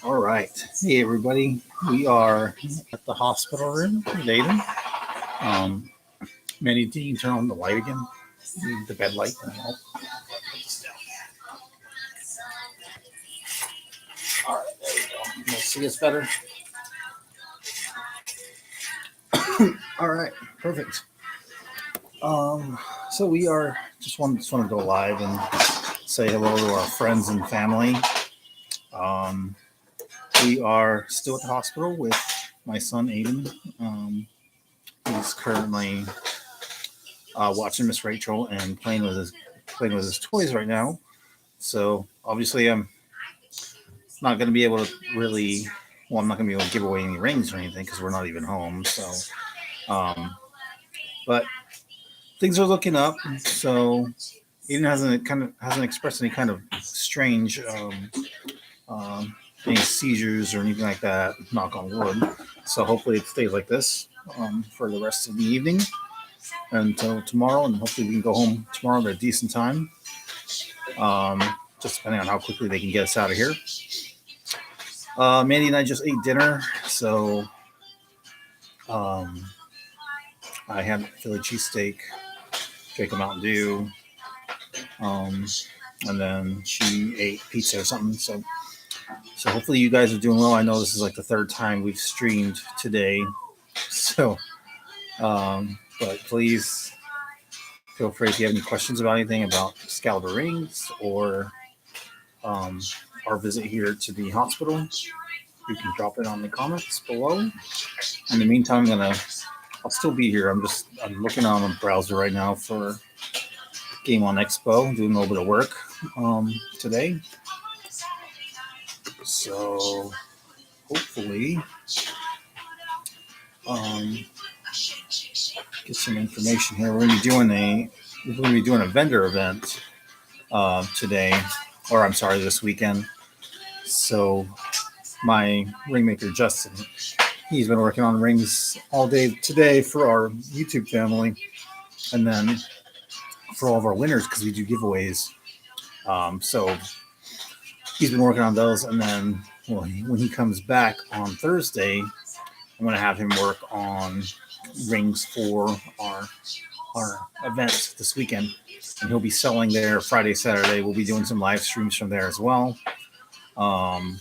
All right. Hey, everybody. We are at the hospital room with Aiden. Um, Manny, can you turn on the light again? The bed light. All right, there we go. You'll see us better. All right, perfect. Um, so we are just want to go live and say hello to our friends and family. Um, we are still at the hospital with my son Aiden. He's currently watching Miss Rachel and playing with his toys right now. So obviously, I'm not going to be able to really. Well, I'm not going to be able to give away any rings or anything because we're not even home. Um, but things are looking up. So Eden hasn't expressed any kind of strange um, any seizures or anything like that. Knock on wood. So hopefully it stays like this for the rest of the evening until tomorrow, and hopefully we can go home tomorrow at a decent time. Um, just depending on how quickly they can get us out of here. Mandy and I just ate dinner, so um, I had Philly cheesesteak, drank a Mountain Dew, um, and then she ate pizza or something. So hopefully you guys are doing well. I know this is like the third time we've streamed today, so but please feel free if you have any questions about anything about Excalibur rings or um, our visit here to the hospital. You can drop it on the comments below. In the meantime, I'll still be here. I'm looking on a browser right now for Game on Expo, doing a little bit of work today. So hopefully um, get some information here. We're going to be doing a vendor event today, or I'm sorry, this weekend. So my ringmaker Justin, he's been working on rings all day today for our YouTube family, and then for all of our winners because we do giveaways. So he's been working on those, and then when he comes back on Thursday, I'm going to have him work on rings for our events this weekend, and he'll be selling there Friday, Saturday. We'll be doing some live streams from there as well. Um,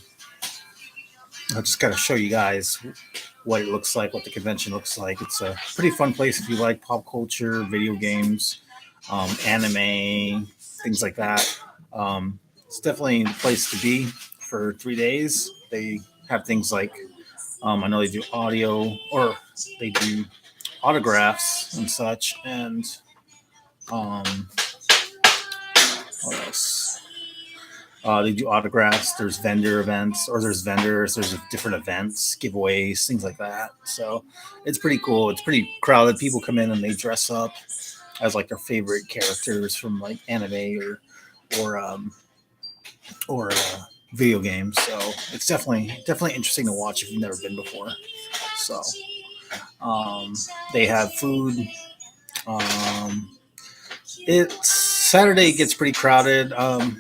I'll just kind of show you guys what it looks like, what the convention looks like. It's a pretty fun place if you like pop culture, video games, anime, things like that. It's definitely the place to be for 3 days. They have things like I know they do audio or they do autographs and such, and um, what else? They do autographs. There's vendor events, or there's vendors. There's different events, giveaways, things like that. So it's pretty cool. It's pretty crowded. People come in and they dress up as like their favorite characters from like anime or um, or video games. So it's definitely interesting to watch if you've never been before. So um, they have food. Um, it's Saturday gets pretty crowded.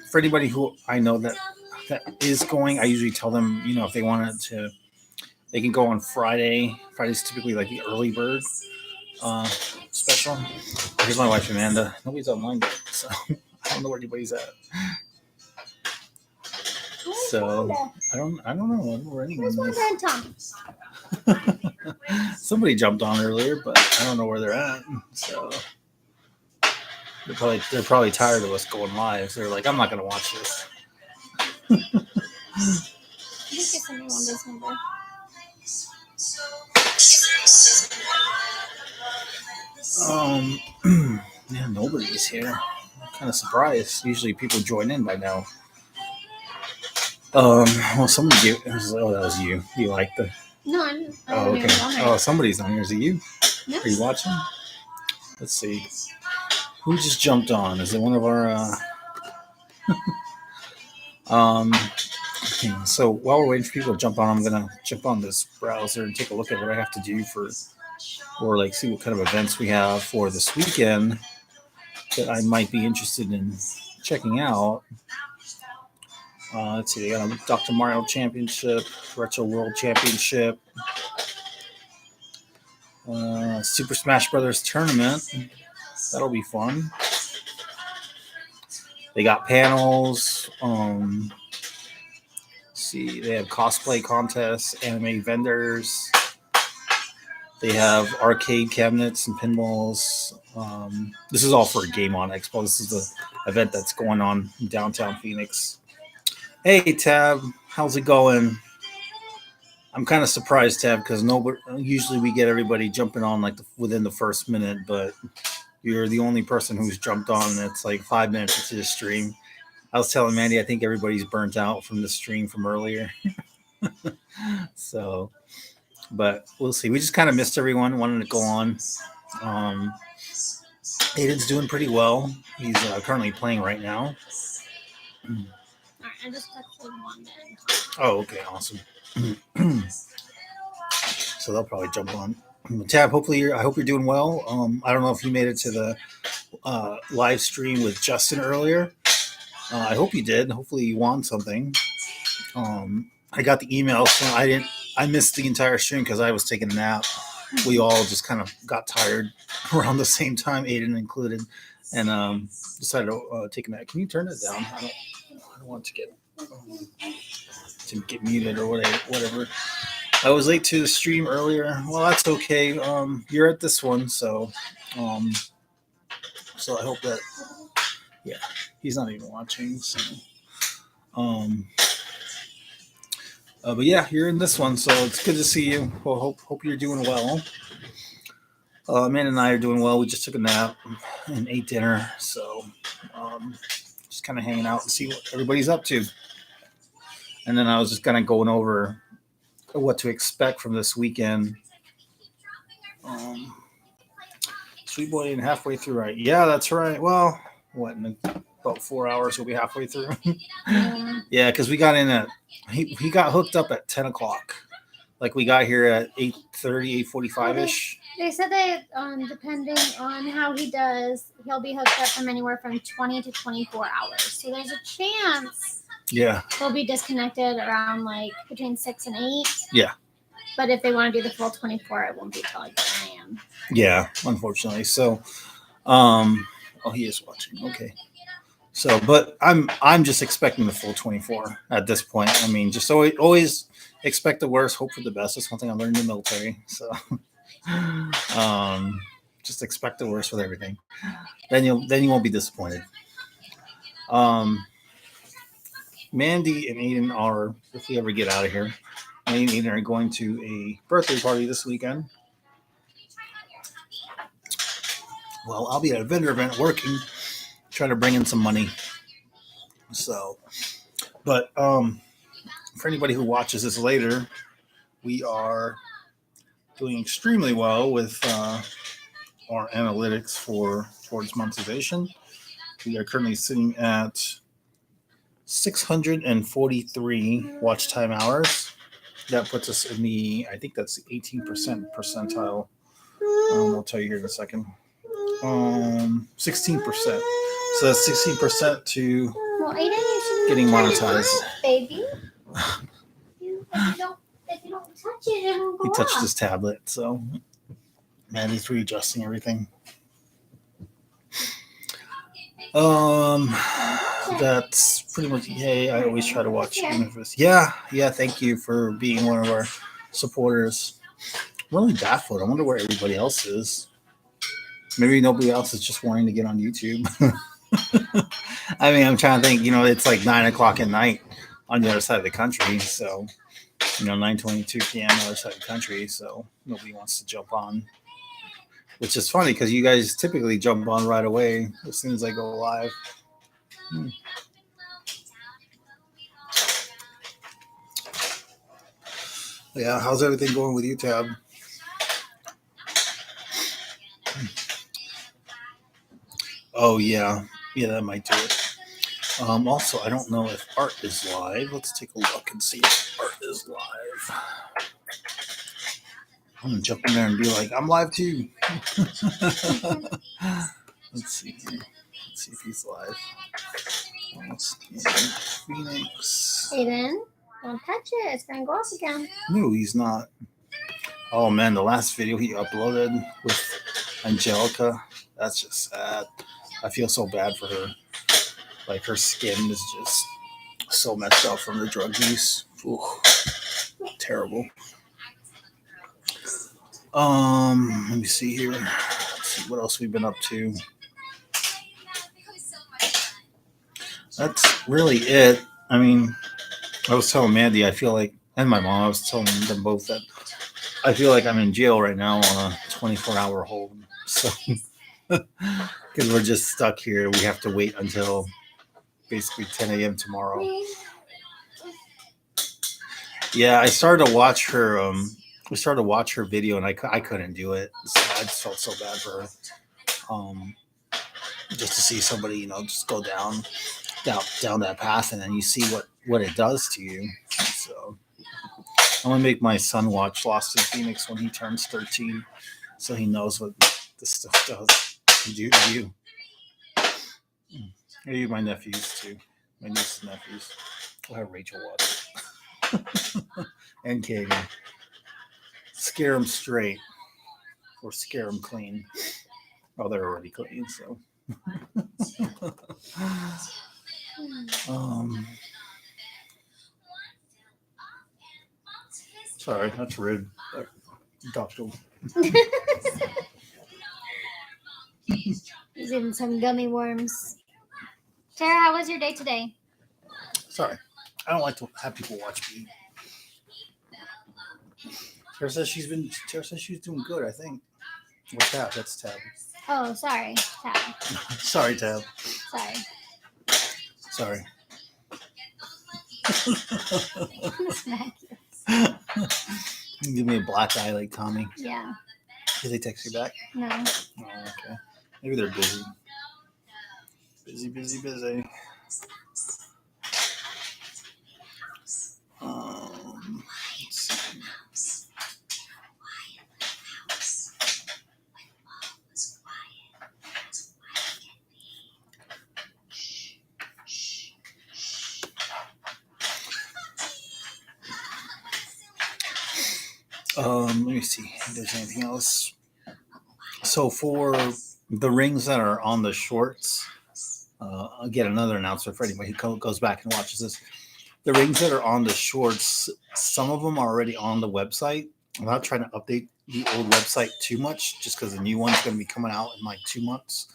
For anybody who I know that is going, I usually tell them, if they wanted to, they can go on Friday. Friday's typically like the early bird uh, special. Here's my wife Amanda. Nobody's online yet, so I don't know where anybody's at. So I don't know where anyone is. Somebody jumped on earlier, but I don't know where they're at. So they're probably tired of us going live. So they're like, I'm not gonna watch this. Um, yeah, nobody's here. I'm kind of surprised. Usually people join in by now. Well, somebody gave. Oh, that was you. You like the? No, Oh, okay. Oh, somebody's on here. Is it you? No. Are you watching? Let's see. Who just jumped on? Is it one of our? Okay, so while we're waiting for people to jump on, I'm gonna jump on this browser and take a look at what I have to do or like see what kind of events we have for this weekend that I might be interested in checking out. Let's see, they got a Dr. Mario Championship, Retro World Championship, Super Smash Brothers Tournament. That'll be fun. They got panels. See, they have cosplay contests, anime vendors. They have arcade cabinets and pinballs. This is all for Game On Expo. This is the event that's going on in downtown Phoenix. Hey, Tab, how's it going? I'm kind of surprised, Tab, because usually we get everybody jumping on like within the first minute, but you're the only person who's jumped on. That's like 5 minutes into the stream. I was telling Mandy, I think everybody's burnt out from the stream from earlier. So, but we'll see. We just kind of missed everyone. Wanted to go on. Aiden's doing pretty well. He's currently playing right now. I just texted one. Oh, okay, awesome. So they'll probably jump on. Tab, I hope you're doing well. I don't know if you made it to the live stream with Justin earlier. I hope you did. Hopefully you won something. I got the email, so I missed the entire stream because I was taking a nap. We all just kind of got tired around the same time, Aiden included, and decided to take a nap. Can you turn it down? I don't want to get muted or whatever. I was late to the stream earlier. Well, that's okay. You're at this one, so I hope that, yeah, he's not even watching. So, but yeah, you're in this one, so it's good to see you. Well, hope you're doing well. Amanda and I are doing well. We just took a nap and ate dinner, so just kind of hanging out and see what everybody's up to. And then I was just kind of going over what to expect from this weekend. Sweet boy ain't halfway through, right? Yeah, that's right. Well, what, in about 4 hours we'll be halfway through. Yeah, because we got in at he got hooked up at 10 o'clock. Like we got here at 8:30, 8:45-ish. They said that depending on how he does, he'll be hooked up from anywhere from 20 to 24 hours. So there's a chance he'll be disconnected around like between 6 and 8. Yeah. But if they want to do the full 24, it won't be till like 10 a.m. Yeah, unfortunately. So, he is watching. Okay. So, but I'm just expecting the full 24 at this point. I mean, just always expect the worst, hope for the best. That's one thing I learned in the military. So, just expect the worst with everything. Then you won't be disappointed. Mandy and Aiden are, if we ever get out of here, Mandy and Aiden are going to a birthday party this weekend. Well, I'll be at a vendor event working, trying to bring in some money. So, but for anybody who watches this later, we are doing extremely well with our analytics towards monetization. We are currently sitting at 643 watch time hours. That puts us in I think that's the 18% percentile. I'll tell you here in a second. 16%. So that's 16% to getting monetized. Baby. If you don't touch it, it won't go He touched off. his tablet, so Mandy's readjusting everything. That's pretty much. Hey, I always try to watch Universe. Yeah. Thank you for being one of our supporters. I'm really baffled. I wonder where everybody else is. Maybe nobody else is just wanting to get on YouTube. I mean, I'm trying to think. It's like 9 o'clock at night on the other side of the country. So, 9:22 p.m. on the other side of the country. So nobody wants to jump on. Which is funny because you guys typically jump on right away as soon as I go live. Yeah, how's everything going with you, Tab? Oh, yeah, that might do it. Also, I don't know if Art is live. Let's take a look and see if Art is live. I'm going to jump in there and be like, I'm live too. Let's see here. Let's see if he's live. Phoenix. Aiden, don't touch it. It's gonna go off again. No, he's not. Oh man, the last video he uploaded with Angelica, that's just sad. I feel so bad for her. Like her skin is just so messed up from the drug use. Ooh, terrible. Let me see here. Let's see what else we've been up to. That's really it. I mean, I was telling Mandy, I feel like, and my mom, I was telling them both that I feel like I'm in jail right now on a 24-hour hold. So, because we're just stuck here, we have to wait until basically 10 a.m. tomorrow. Yeah, I started to watch her. We started to watch her video, and I couldn't do it. So I just felt so bad for her. Just to see somebody, just go down that path, and then you see what it does to you. So I'm gonna make my son watch Lost in Phoenix when he turns 13, so he knows what this stuff does do to you. Maybe my nephews too, my nieces and nephews. We'll have Rachel watch it. And Katie. Scare them straight or scare them clean. Oh, they're already clean, so. Sorry, that's rude. Doctor. He's eating some gummy worms. Tara, how was your day today? Sorry, I don't like to have people watch me. Tara says she's doing good, I think. What's Tab? That's Tab. Oh, sorry, Tab. Sorry, Tab. Sorry. Give me a black eye like Tommy. Yeah. Did they text you back? No. Oh, okay. Maybe they're busy. Busy. Let's see. Let me see if there's anything else. So for the rings that are on the shorts, again, another announcement for anybody who goes back and watches this. The rings that are on the shorts, some of them are already on the website. I'm not trying to update the old website too much, just because the new one's going to be coming out in like 2 months.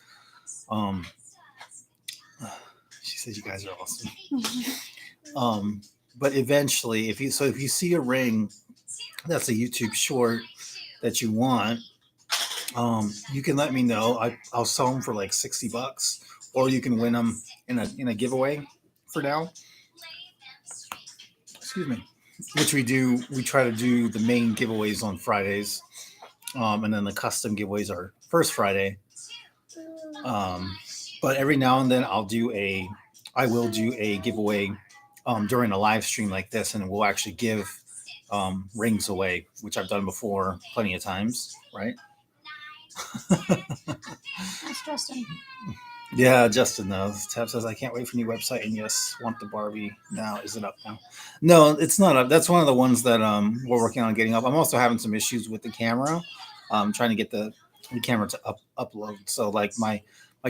She says you guys are awesome. But eventually, if you see a ring that's a YouTube short that you want, you can let me know. I'll sell them for like $60, or you can win them in a giveaway for now. Excuse me. Which we do. We try to do the main giveaways on Fridays, and then the custom giveaways are first Friday. But every now and then I will do a giveaway during a live stream like this, and we'll actually give rings away, which I've done before plenty of times, right? That's Justin. Yeah, Justin knows. Tab says, I can't wait for new website, and yes, want the Barbie now. Is it up now? No, it's not up. That's one of the ones that we're working on getting up. I'm also having some issues with the camera. Trying to get the camera to upload. So like my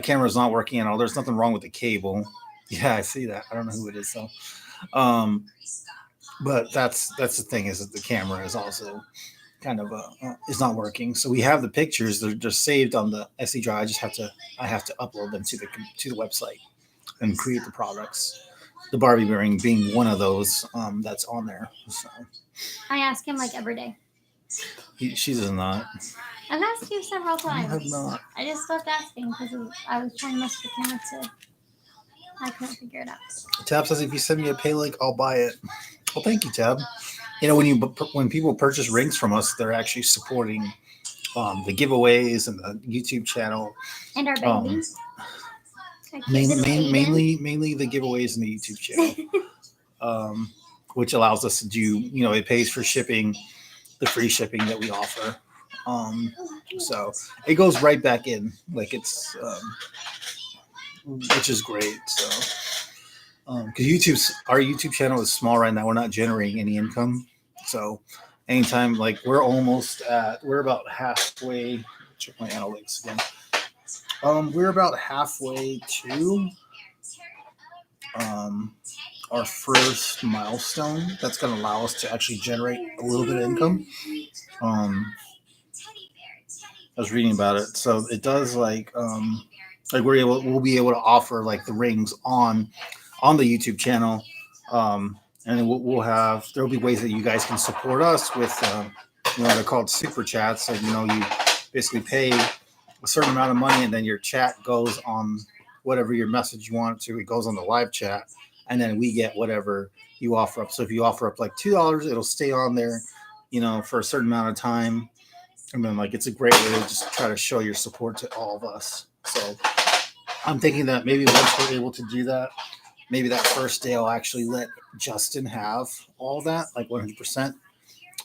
camera's not working at all. There's nothing wrong with the cable. Yeah, I see that. I don't know who it is though. But that's the thing, is that the camera is also kind of is not working. So we have the pictures; they're just saved on the SD drive. I have to upload them to the website and create the products. The Barbie ring being one of those that's on there. So I ask him like every day. She does not. I've asked you several times. I have not. I just stopped asking because I was trying to mess with the camera too. I couldn't figure it out. Tab says, if you send me a pay link, I'll buy it. Well, thank you, Tab. When people purchase rings from us, they're actually supporting the giveaways and the YouTube channel and our babies. Mainly the giveaways and the YouTube channel, which allows us to do. It pays for shipping, the free shipping that we offer. So it goes right back in, like it's, which is great. So because our YouTube channel is small right now. We're not generating any income, so anytime like we're about halfway. Check my analytics again. We're about halfway to um, our first milestone. That's going to allow us to actually generate a little bit of income. Um, I was reading about it, so it does like we'll be able to offer like the rings on the YouTube channel, and then we'll have there'll be ways that you guys can support us with they're called super chats. So you basically pay a certain amount of money, and then your chat goes on whatever your message you want it to. It goes on the live chat, and then we get whatever you offer up. So if you offer up like $2, it'll stay on there, for a certain amount of time. And then like it's a great way to just try to show your support to all of us. So I'm thinking that maybe once we're able to do that, maybe that first day I'll actually let Justin have all that, like 100%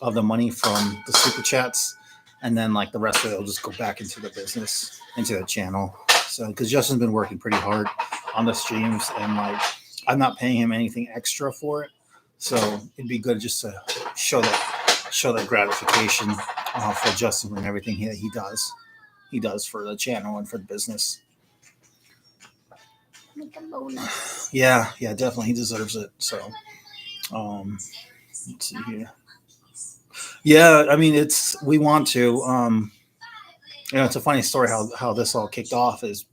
of the money from the super chats, and then like the rest of it will just go back into the business, into the channel. So because Justin's been working pretty hard on the streams, and like I'm not paying him anything extra for it, so it'd be good just to show that gratification for Justin and everything he does for the channel and for the business. Make a bonus. Yeah, definitely. He deserves it. So, let's see here. Yeah, I mean, we want to. It's a funny story how this all kicked off is,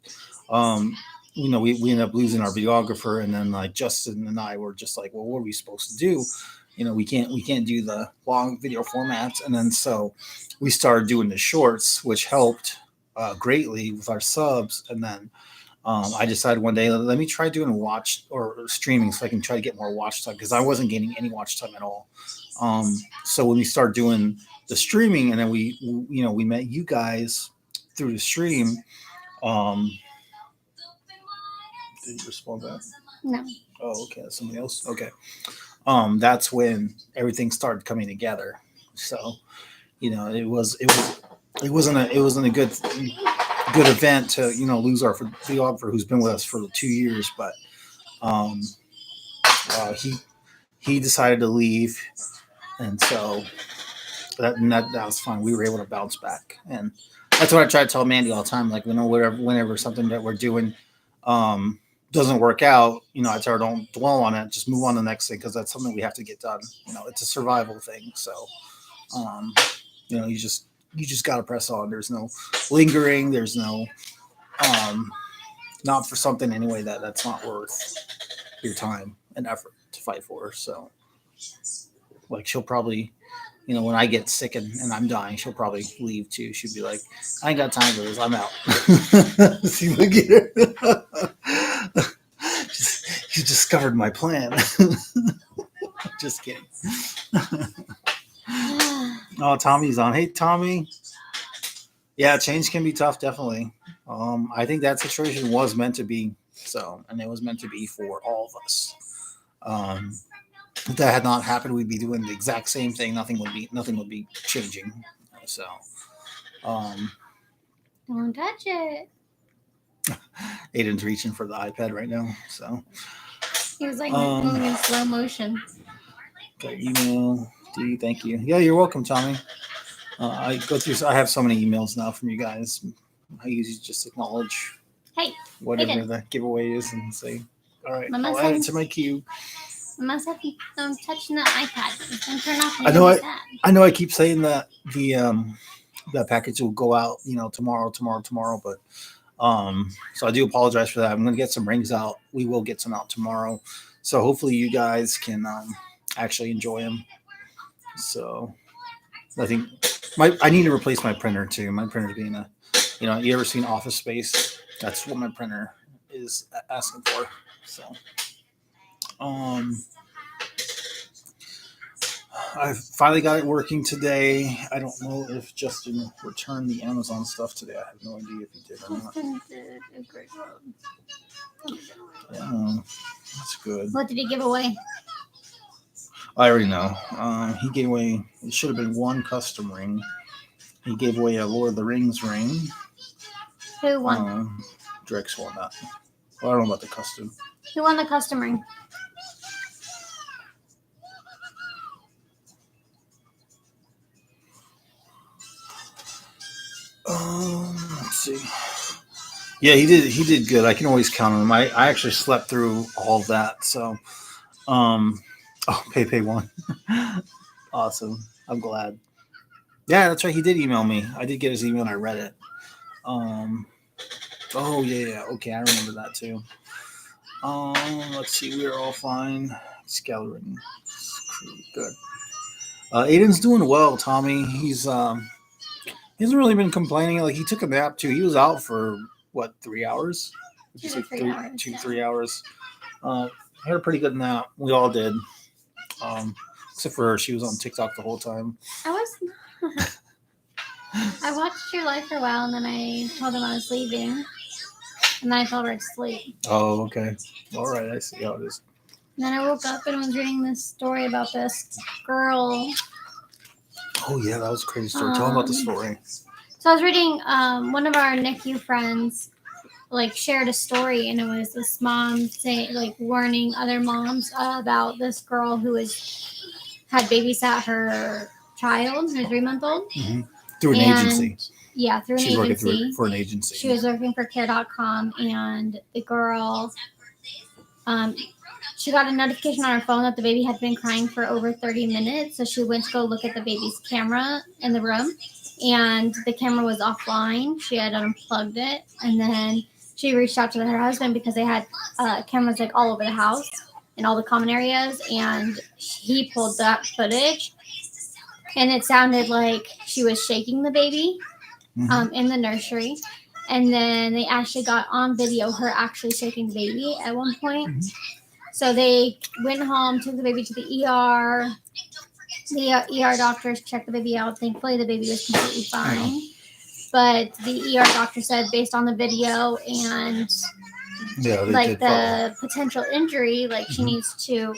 we ended up losing our videographer, and then like Justin and I were just like, well, what are we supposed to do? We can't do the long video formats, and then so we started doing the shorts, which helped greatly with our subs, and then. I decided one day, let me try doing watch or streaming so I can try to get more watch time, because I wasn't getting any watch time at all. So when we started doing the streaming, and then we met you guys through the stream. Did you respond back? No. Oh, okay. That's somebody else. Okay. That's when everything started coming together. So, it wasn't a good event to lose our videographer who's been with us for 2 years, but he decided to leave, and so that was fine. We were able to bounce back, and that's what I try to tell Mandy all the time. Like whenever something that we're doing doesn't work out, I tell her don't dwell on it, just move on to the next thing, because that's something we have to get done. It's a survival thing. So you just got to press on. There's no lingering. There's no not for something anyway that's not worth your time and effort to fight for. So like she'll probably when I get sick and I'm dying, she'll probably leave too. She'll be like, I ain't got time for this, I'm out. See, look at her. You discovered my plan. Just kidding. Oh, Tommy's on. Hey, Tommy. Yeah, change can be tough, definitely. I think that situation was meant to be so, and it was meant to be for all of us. If that had not happened, we'd be doing the exact same thing. Nothing would be changing. So, don't touch it. Aiden's reaching for the iPad right now. So he was like moving in slow motion. Okay, email. Thank you. Yeah, you're welcome, Tommy. I have so many emails now from you guys. I usually just acknowledge whatever the giveaway is and say, all right, I'll add it to my queue. I must have touching the iPad. It's gonna turn off. I know. I keep saying that the package will go out, tomorrow, but so I do apologize for that. I'm gonna get some rings out. We will get some out tomorrow, so hopefully you guys can actually enjoy them. So I think I need to replace my printer too. My printer being you ever seen Office Space? That's what my printer is asking for. So, I finally got it working today. I don't know if Justin returned the Amazon stuff today. I have no idea if he did or not. Justin did a great job. Yeah, that's good. What did he give away? I already know. He gave away, it should have been one custom ring. He gave away a Lord of the Rings ring. Who won? Drex won that. Well, I don't know about the custom. Who won the custom ring? Let's see. Yeah, he did. He did good. I can always count on him. I actually slept through all of that. So, oh, Pepe won. Awesome. I'm glad. Yeah, that's right. He did email me. I did get his email and I read it. Oh yeah. Okay, I remember that too. Let's see. We are all fine. Scattering. Good. Aiden's doing well, Tommy. He hasn't really been complaining. Like he took a nap too. He was out for what 3 hours? Did you say 3 hours? Had a pretty good nap. We all did. Except for her, she was on TikTok the whole time. I was not. I watched your live for a while, and then I told him I was leaving, and then I told her to sleep. Oh, okay. All right, I see how it is. And then I woke up and was reading this story about this girl. Oh yeah, that was a crazy story. Tell me about the story. So I was reading. One of our NICU friends shared a story, and it was this mom saying warning other moms about this girl who had babysat her child, her 3-month-old. Mm-hmm. Through an agency. Yeah, through an agency. Working for an agency. She was working for care.com, and the girl, she got a notification on her phone that the baby had been crying for over 30 minutes. So she went to go look at the baby's camera in the room, and the camera was offline. She had unplugged it, and then she reached out to her husband because they had cameras all over the house in all the common areas, and he pulled that footage. And it sounded like she was shaking the baby in the nursery. And then they actually got on video her actually shaking the baby at one point. Mm-hmm. So they went home, took the baby to the ER. The ER doctors checked the baby out. Thankfully, the baby was completely fine. But the ER doctor said based on the video and the potential injury, she needs to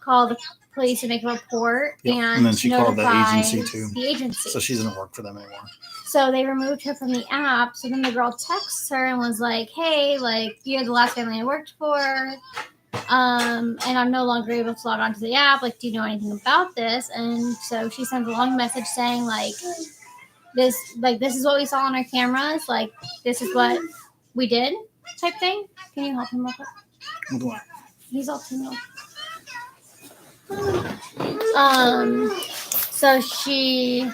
call the police and make a report. Yep. And then she called the agency too. The agency. So she doesn't work for them anymore. So they removed her from the app. So then the girl texts her and was like, hey, you're the last family I worked for. And I'm no longer able to log onto the app. Do you know anything about this? And so she sends a long message saying this is what we saw on our cameras. This is what we did type thing. Can you help him real quick? What? He's all tingled. So she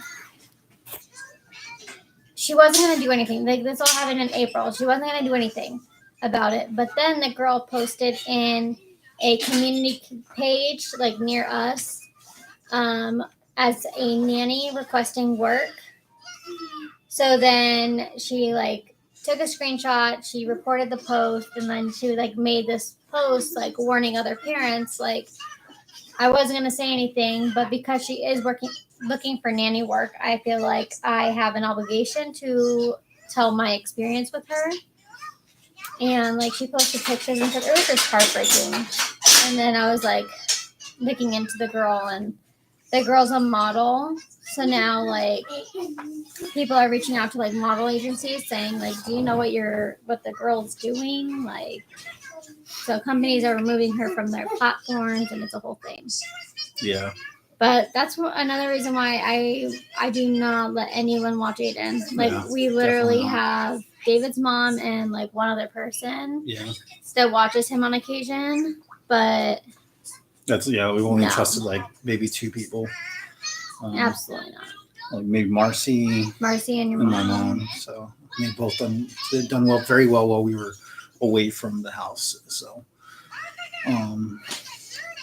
wasn't going to do anything. This all happened in April. She wasn't going to do anything about it. But then the girl posted in a community page near us as a nanny requesting work. So then she took a screenshot, she reported the post, and then she made this post warning other parents I wasn't going to say anything, but because she is looking for nanny work, I feel like I have an obligation to tell my experience with her. And she posted pictures and said it was just heartbreaking. And then I was looking into the girl, and the girl's a model. So now people are reaching out to model agencies saying do you know what the girl's doing? So companies are removing her from their platforms, and it's a whole thing. Yeah. But that's another reason why I do not let anyone watch Aiden. We literally have David's mom and one other person that watches him on occasion. But we've only trusted maybe 2 people. Absolutely not. Maybe Marcy and your mom. My mom. So both they've done well, very well while we were away from the house. So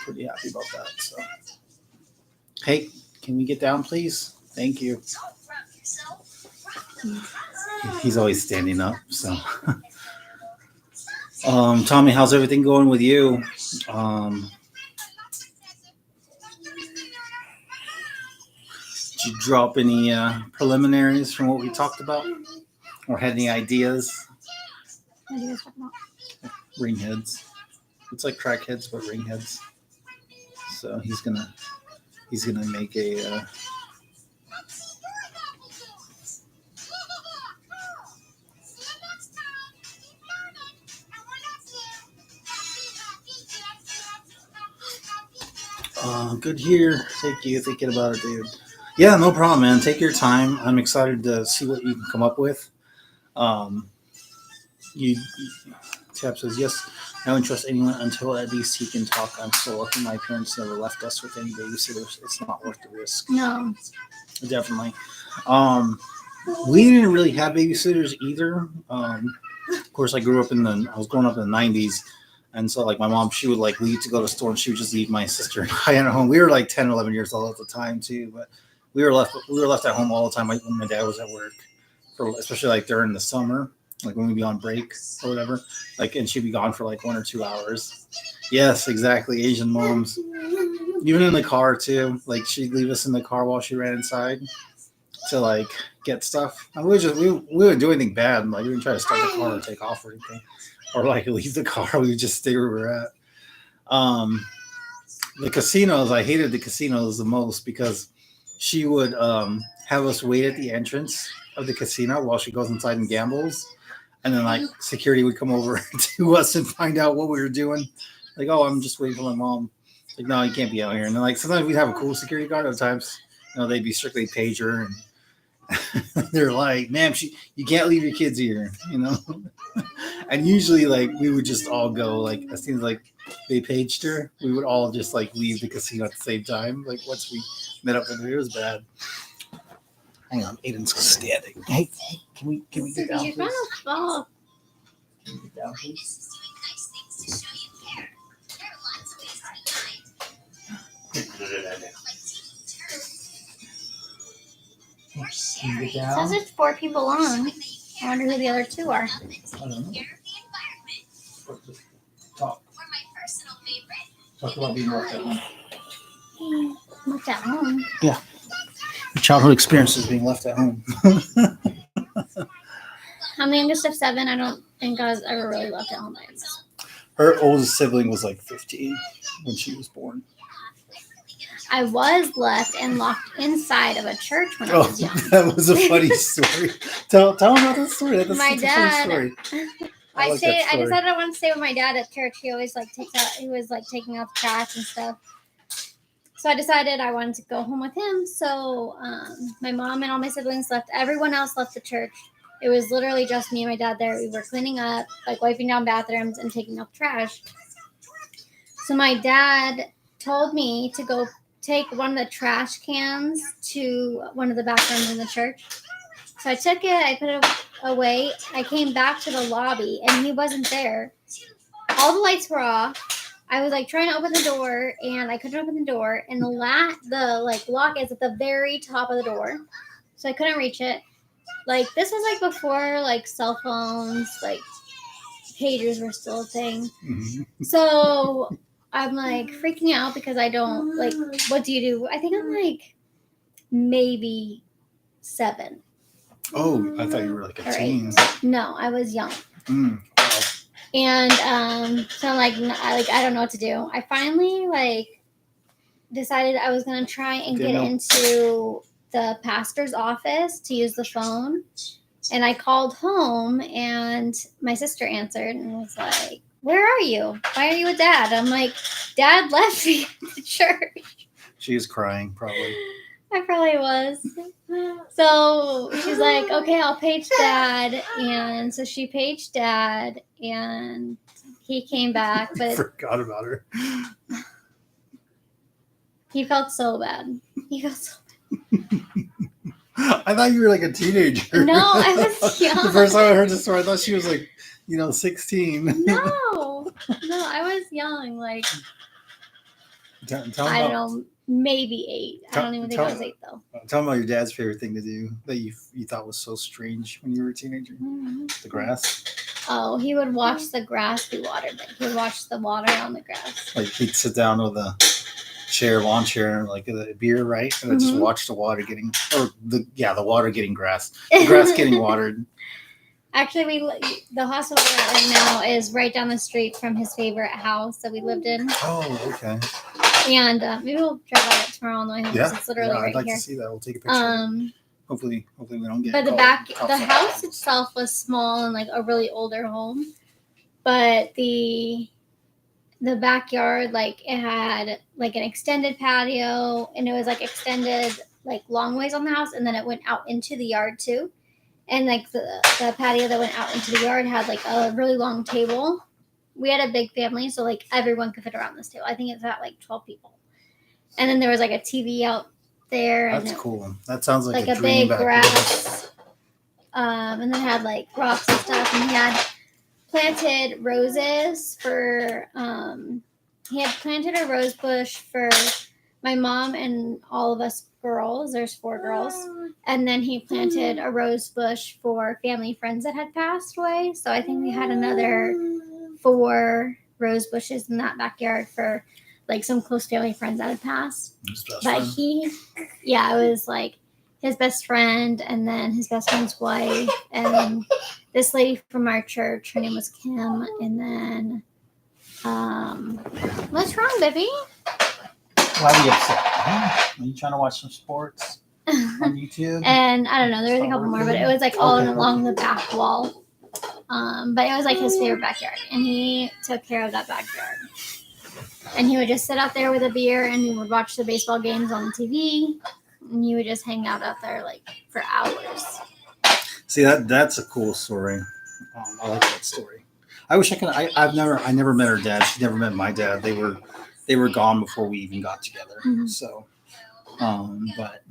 pretty happy about that. So hey, can we get down, please? Thank you. He's always standing up. So Tommy, how's everything going with you? Did you drop any preliminaries from what we talked about, or had any ideas? What are you guys talking about? Ring heads. It's like crackheads, but ring heads. So he's gonna make a. Good here. Thank you. Thinking about it, dude. Yeah, no problem, man. Take your time. I'm excited to see what you can come up with. Um, you Tab says yes. I wouldn't trust anyone until at least he can talk. I'm so lucky my parents never left us with any babysitters. It's not worth the risk. No. Definitely. We didn't really have babysitters either. Of course, I was growing up in the 90s. And so, like, my mom, she would, like, leave to go to the store, and she would just leave my sister and I at home. We were, like, 10, 11 years old at the time, too. But we were left at home all the time when my dad was at work, especially, like, during the summer, like, when we'd be on break or whatever. Like, and she'd be gone for, like, 1 or 2 hours. Yes, exactly. Asian moms. Even in the car, too. Like, she'd leave us in the car while she ran inside to, like, get stuff. And we wouldn't do anything bad. Like, we didn't try to start the car or take off or anything. Or, like, leave the car. We would just stay where we were at. The casinos, I hated the casinos the most because she would have us wait at the entrance of the casino while she goes inside and gambles. And then, like, security would come over to us and find out what we were doing. Like, oh, I'm just waiting for my mom. Like, no, you can't be out here. And then, like, sometimes we'd have a cool security guard. Other times, they'd be strictly pager. And they're like, ma'am, you can't leave your kids here, And usually, like, we would just all go, like, as soon as, like, they paged her, we would all just, like, leave the casino at the same time. Like, once we met up with her, it was bad. Hang on, Aiden's standing. Hey, can we get down, please? Can we get down, please? Can you get down? It says it's 4 people on. I wonder who the other 2 are. I don't know. Talk about being left at home. Left at home? Yeah. Your childhood experiences being left at home. I'm the youngest of 7. I don't think I was ever really left at home by myself. Her oldest sibling was like 15 when she was born. I was left and locked inside of a church when I was young. That was a funny story. Tell them about that story. That's my dad. Funny story. I decided I wanted to stay with my dad at church. He always he was taking out the trash and stuff. So I decided I wanted to go home with him. So my mom and all my siblings left. Everyone else left the church. It was literally just me and my dad there. We were cleaning up, wiping down bathrooms and taking out the trash. So my dad told me to go take one of the trash cans to one of the bathrooms in the church. So I took it, I put it away. I came back to the lobby and he wasn't there. All the lights were off. I was trying to open the door and I couldn't open the door. And the lock is at the very top of the door. So I couldn't reach it. This was before cell phones, pagers were still a thing. Mm-hmm. So I'm freaking out because I don't what do you do? I think I'm maybe 7. Oh, I thought you were a teen. No, I was young. Wow. And so I don't know what to do. I finally decided I was gonna try and get into the pastor's office to use the phone. And I called home and my sister answered and was like, "Where are you? Why are you with Dad?" I'm like, "Dad left me at the church." She was crying, probably. I probably was. So she's like, "Okay, I'll page Dad." And so she paged Dad and he came back. But I forgot about her. He felt so bad. I thought you were a teenager. No, I was young. The first time I heard this story, I thought she was 16. No, I was young. I don't know, maybe 8. I don't even think I was 8 though. Tell me about your dad's favorite thing to do that you thought was so strange when you were a teenager. Mm-hmm. The grass. Oh, he would watch the grass be watered. He would watch the water on the grass. He'd sit down with a lawn chair, a beer, right? And just watch the water the water getting grass. The grass getting watered. Actually, the hospital right now is right down the street from his favorite house that we lived in. Oh, okay. And maybe we'll drive by it tomorrow on the way home. Yeah, it's literally right I'd like here. to see that. We'll take a picture. Hopefully we don't get. But the house itself was small and a really older home. But the the backyard, like it had like an extended patio, and it was like extended like long ways on the house, and then it went out into the yard too. And like the patio that went out into the yard had like a really long table. We had a big family, so like everyone could fit around this table. I think it's at like 12 people. And then there was like a TV out there. That's cool. That sounds like a dream big grass. And then it had like rocks and stuff. And he had planted roses for. He had planted a rose bush for my mom and all of us girls. There's 4 girls. And then he planted a rose bush for family friends that had passed away. So I think we had another 4 rose bushes in that backyard for like some close family friends that had passed. But it was like his best friend, and then his best friend's wife, and this lady from our church. Her name was Kim. And then, what's wrong, baby? Why are you upset? Are you trying to watch some sports on YouTube? And I don't know, there was a couple more, but it was like all along the back wall. But it was like his favorite backyard, and he took care of that backyard. And he would just sit out there with a beer, and we would watch the baseball games on the TV, and he would just hang out there like for hours. See, that's a cool story. I like that story. I wish I could. I never met her dad. She never met my dad. They were gone before we even got together. Mm-hmm. So, but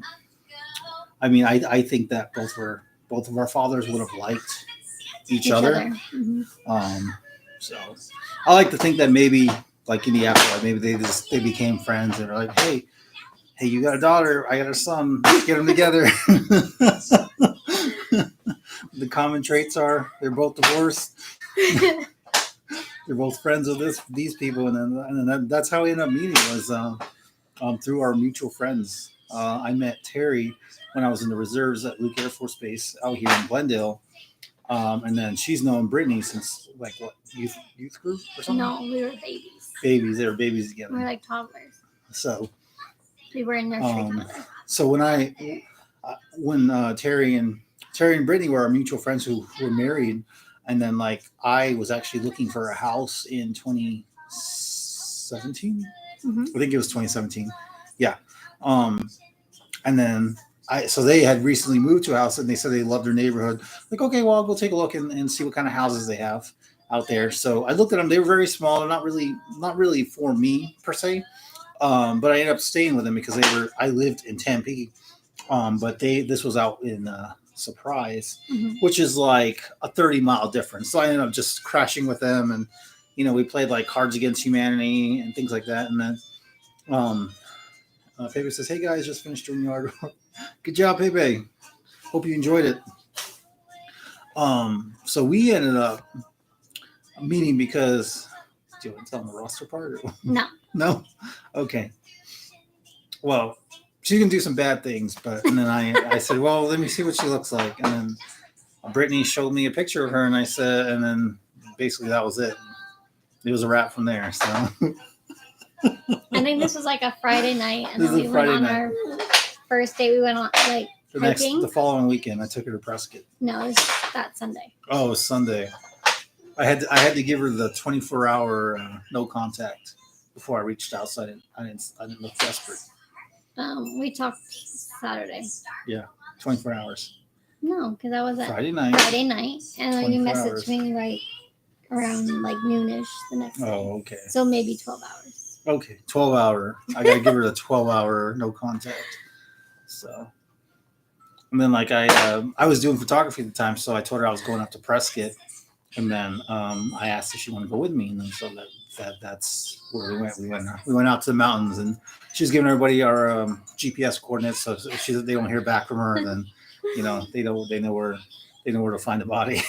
I mean, I think that both of our fathers would have liked each other. Mm-hmm. So I like to think that maybe like in the afterlife, maybe they became friends and are like, hey, you got a daughter, I got a son, let's get them together. The common traits are they're both divorced. They're both friends with these people, and then that's how we ended up meeting was through our mutual friends. I met Terry when I was in the reserves at Luke Air Force Base out here in Glendale. And then she's known Brittany since like what youth group or something? No, we were babies. They were babies together. We were like toddlers. So we were in nursery together. So when Terry and Brittany were our mutual friends who were married, and then like I was actually looking for a house in 2017. Mm-hmm. I think it was 2017. Yeah. And then so they had recently moved to a house, and they said they loved their neighborhood. Like, okay, well, I'll go take a look and see what kind of houses they have out there. So I looked at them. They were very small. They're not really for me per se. But I ended up staying with them because I lived in Tempe. But this was out in Surprise, mm-hmm. which is like a 30-mile difference. So I ended up just crashing with them, and we played like Cards Against Humanity and things like that. And then Pepe says, "Hey guys, just finished doing yard work. Good job, Pepe. Hope you enjoyed it." So we ended up meeting because. Do you want to tell them the roster part? No. No? Okay. Well, she's going to do some bad things, and then I said, well, let me see what she looks like. And then Brittany showed me a picture of her, and and then basically that was it. It was a wrap from there, so. I think this was like a Friday night, and then we went on our first date. We went on like hiking. The following weekend, I took her to Prescott. No, it was that Sunday. Oh, it was Sunday. I had to give her the 24-hour no contact before I reached out, so I didn't look desperate. We talked Saturday. Yeah, 24 hours. No, because that was Friday night, and then you messaged me like around like noonish the next day. Oh, okay. So maybe 12 hours. Okay, 12-hour. I gotta give her the 12-hour no contact. So, and then like I was doing photography at the time, so I told her I was going up to Prescott. And then I asked if she wanted to go with me, and then so that's where we went. We went out to the mountains, and she was giving everybody our GPS coordinates, so they don't hear back from her, and then they know where to find the body.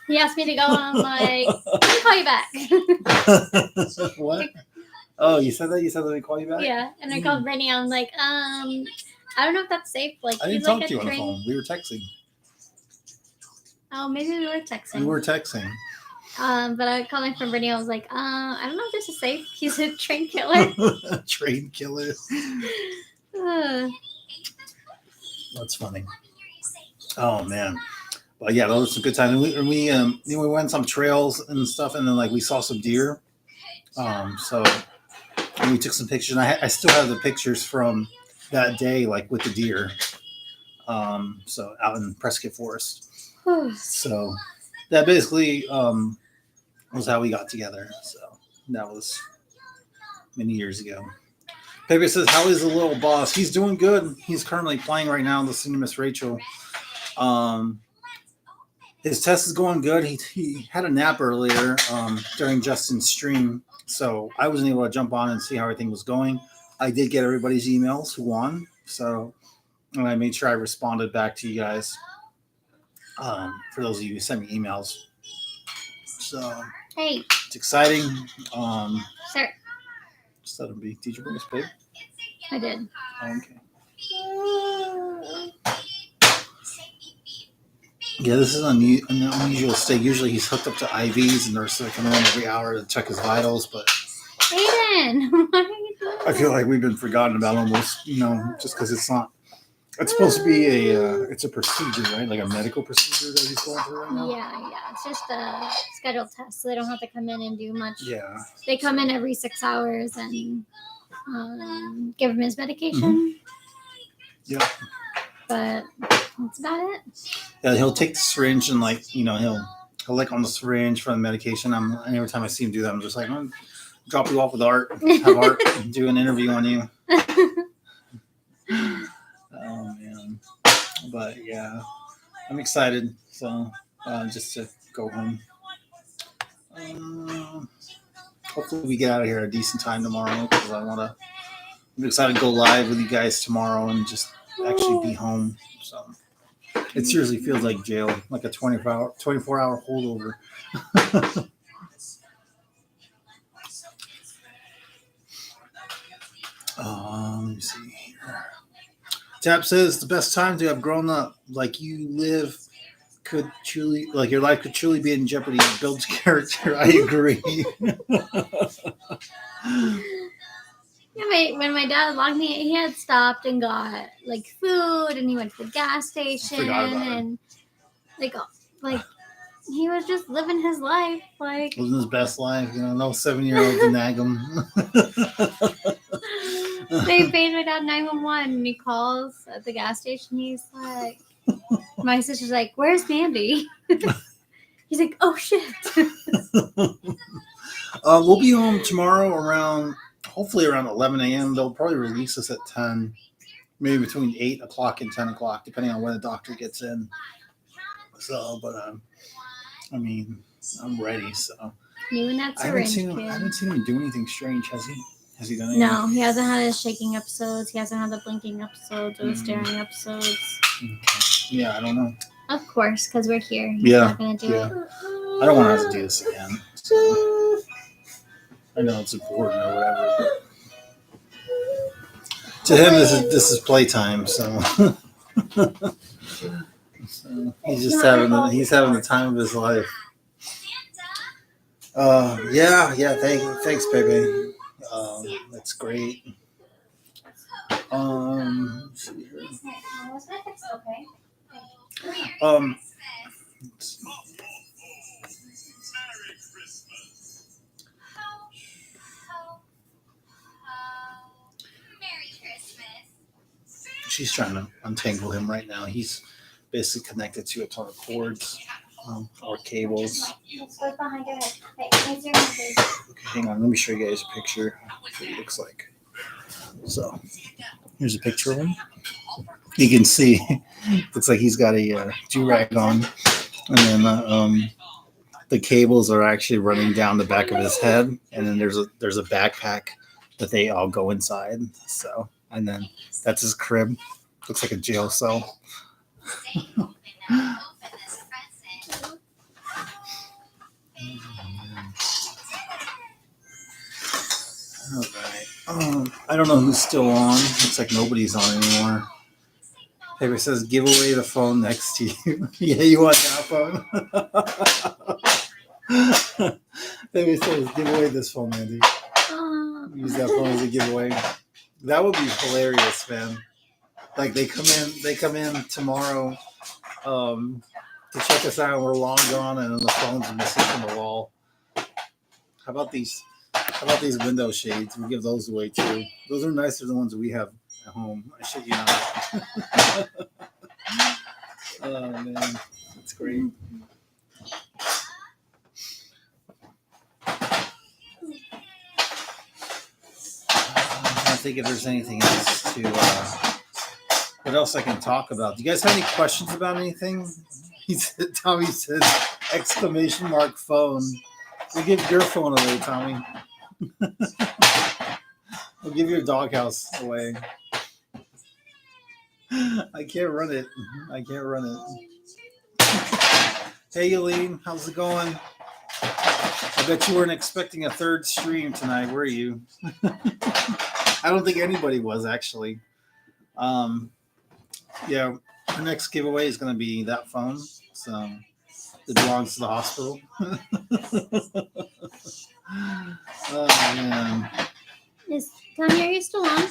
He asked me to go, and I'm like, let me call you back. What? Oh, you said that? You said let me call you back? Yeah, and I called Brittany. I'm like, I don't know if that's safe. Like, I didn't talk to you on the phone. We were texting. Oh, maybe we were texting. We were texting. But I called my friend Brittany. I was like, I don't know if this is safe. He's a train killer. Train killer. That's funny. Oh man. Well, yeah, that was a good time. And we went on some trails and stuff, and then like we saw some deer. So and we took some pictures. And I still have the pictures from that day, like with the deer. So out in Prescott Forest. So that basically was how we got together. So that was many years ago. Pepe says, "How is the little boss? He's doing good. He's currently playing right now, listening to Miss Rachel. His test is going good. He had a nap earlier during Justin's stream, so I wasn't able to jump on and see how everything was going. I did get everybody's emails who won, so and I made sure I responded back to you guys. For those of you who sent me emails, so hey, it's exciting. Sir, Just let him be. Did you bring us big? I did. Okay. Yeah, this is an unusual state. Usually he's hooked up to IVs and nurses that come in every hour to check his vitals, but Aiden, why are you doing I feel like we've been forgotten about almost, just because it's not. It's supposed to be it's a procedure, right? Like a medical procedure that he's going through right now? Yeah. It's just a scheduled test, so they don't have to come in and do much. Yeah. They come in every 6 hours and give him his medication. Mm-hmm. Yeah. But that's about it. Yeah, he'll take the syringe and he'll lick on the syringe for the medication. And every time I see him do that, I'm just like, I'm drop you off with Art, have Art do an interview on you. Oh man, but yeah, I'm excited. So just to go home. Hopefully we get out of here at a decent time tomorrow because I'm excited to go live with you guys tomorrow and just actually be home. So it seriously feels like jail, like a 24-hour holdover. Let me see here. Tap says the best time to have grown up, like you live, could truly, like your life could truly be in jeopardy. It builds character. I agree. Yeah, when my dad locked me, he had stopped and got like food, and he went to the gas station, and like he was just living his life, like living his best life. No 7-year-old to nag him. They paid my dad 911, and he calls at the gas station. He's like, my sister's like, "Where's Mandy?" He's like, "Oh shit." We'll be home tomorrow hopefully around 11 a.m. They'll probably release us at 10, maybe between 8 o'clock and 10 o'clock, depending on when the doctor gets in. So, but I mean, I'm ready. So You and that syringe kid. I haven't seen him do anything strange, has he? Has he done anything? No, he hasn't had his shaking episodes. He hasn't had the blinking episodes or the staring episodes. Okay. Yeah, I don't know. Of course, because we're here. He's not going to do it. I don't want to have to do this again. So. I know it's important or whatever, but to him, this is playtime. So, he's just having the time of his life. Thanks, baby. That's great. Let's see here. She's trying to untangle him right now. He's basically connected to a ton of cords or cables. Okay, hang on. Let me show you guys a picture of what he looks like. So, here's a picture of him. You can see, looks like he's got a do-rag on. And then the cables are actually running down the back of his head. And then there's a backpack that they all go inside. So, and then that's his crib. Looks like a jail cell. All right. I don't know who's still on. Looks like nobody's on anymore. Paper says, give away the phone next to you. Yeah, you want that phone? Paper says, give away this phone, Mandy. Use that phone as a giveaway. That would be hilarious, man. Like they come in tomorrow to check us out, and we're long gone, and then the phone's missing from the wall. How about these How about these window shades? We give those away too. Those are nicer than the ones we have at home. I shit you not. Oh man, that's great. I think if there's anything else to, what else I can talk about? Do you guys have any questions about anything? Tommy says, exclamation mark phone. We'll give your phone away, Tommy. We'll give your doghouse away. I can't run it. I can't run it. Hey, Eileen, how's it going? I bet you weren't expecting a third stream tonight, were you? I don't think anybody was, actually. Yeah, our next giveaway is going to be that phone. So it belongs to the hospital. Oh, man. Tommy, are you still on?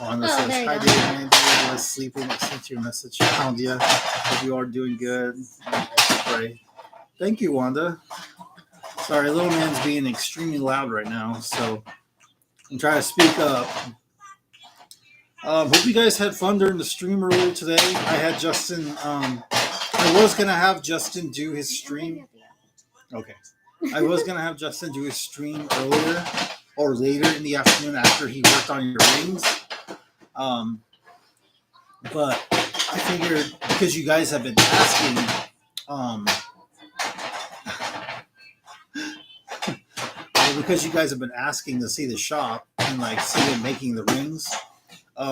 Wanda says, hi, Dave, Andy. I was sleeping. I sent you a message. Found you. Hope you are doing good. Pray. Thank you, Wanda. Sorry, little man's being extremely loud right now, so I'm trying to speak up. Hope you guys had fun during the stream earlier today. I had Justin. I was gonna have Justin do his stream. Okay. I was gonna have Justin do his stream earlier or later in the afternoon after he worked on your rings. But I figured because you guys have been asking, because you guys have been asking to see the shop and like see him making the rings,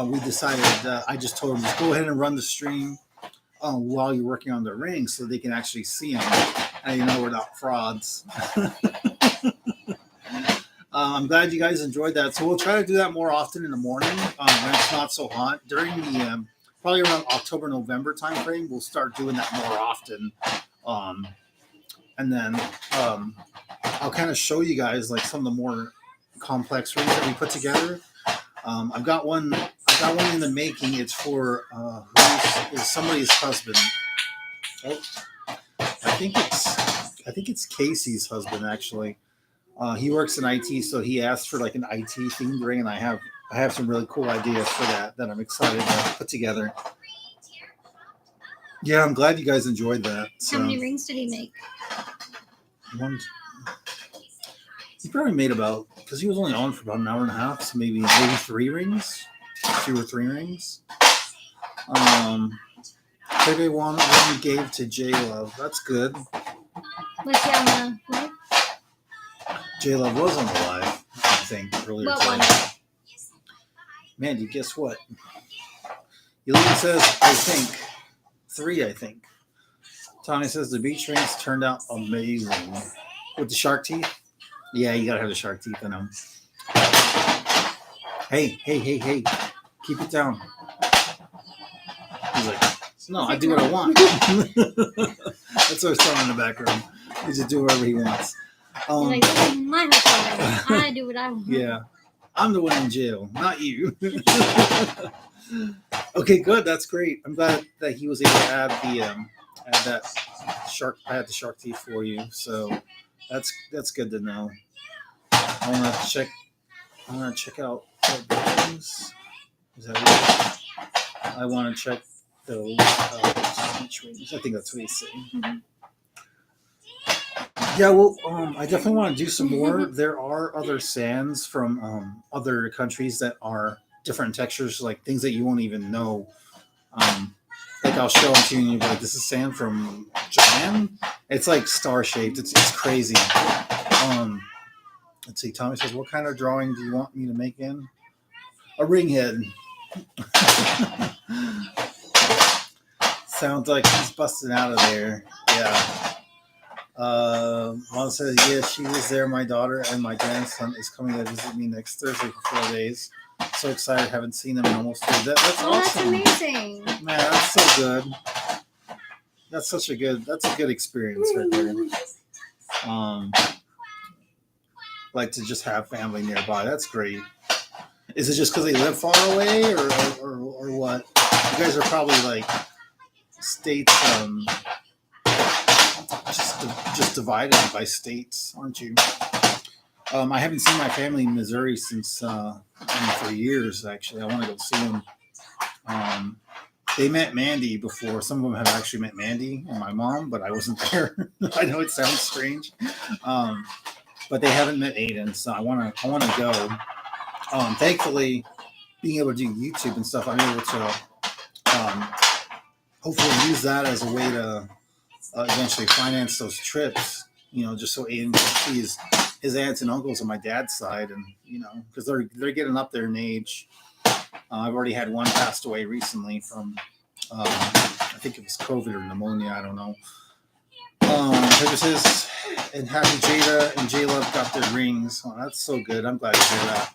we decided I just told him just go ahead and run the stream while you're working on the rings so they can actually see them and we're not frauds. I'm glad you guys enjoyed that. So we'll try to do that more often in the morning when it's not so hot. During the probably around October, November time frame, we'll start doing that more often. And then I'll kind of show you guys like some of the more complex rings that we put together. I've got one in the making. It's for who's somebody's husband. Oh, I think it's Casey's husband actually. He works in IT, so he asked for like an IT themed ring, and I have some really cool ideas for that I'm excited to put together. Yeah, I'm glad you guys enjoyed that. So. How many rings did he make? He probably made about, because he was only on for about an hour and a half, so maybe 3 rings, 2 or 3 rings. Maybe one gave to J Love. That's good. Was he on the live? J Love was on the live, I think, earlier what today. One? Mandy, guess what? Eileen says, I think 3. I think. Tommy says the beach rings turned out amazing with the shark teeth. Yeah, you gotta have the shark teeth in them. Hey, keep it down. He's like, no, I do what I want. That's our son in the background. He just do whatever he wants. Like, this is my hotel. I do what I want. Yeah, I'm the one in jail, not you. Okay, good. That's great. I'm glad that he was able to add that shark. I had the shark teeth for you, so that's good to know. I want to check out things. Is that right? I want to check those beach rings. I think that's what he's saying. Mm-hmm. Yeah, well, I definitely want to do some more. There are other sands from other countries that are different textures, like things that you won't even know. Like I'll show them to you and you'll be like, this is sand from Japan? It's like star-shaped. It's crazy. Let's see. Tommy says, what kind of drawing do you want me to make in? A ring head. Sounds like he's busting out of there. Yeah. Mom says, yeah, she was there. My daughter and my grandson is coming to visit me next Thursday for 4 days. So excited. Haven't seen them in almost 2 years. That's awesome. That's amazing. Man, that's so good. That's a good experience right there. Like to just have family nearby. That's great. Is it just because they live far away or what? You guys are probably like states, just divided by states, aren't you? I haven't seen my family in Missouri since for years. Actually, I want to go see them. Um, they met Mandy before. Some of them have actually met Mandy and my mom, but I wasn't there. I know it sounds strange, um, but they haven't met Aiden, so I wanna go. Thankfully, being able to do YouTube and stuff, I'm able to um, hopefully use that as a way to eventually finance those trips. Just so Aiden can see his aunts and uncles on my dad's side, and because they're getting up there in age. I've already had one passed away recently from I think it was COVID or pneumonia. I don't know. It was his, and Happy Jada and J Love got their rings. Oh, that's so good. I'm glad to hear that.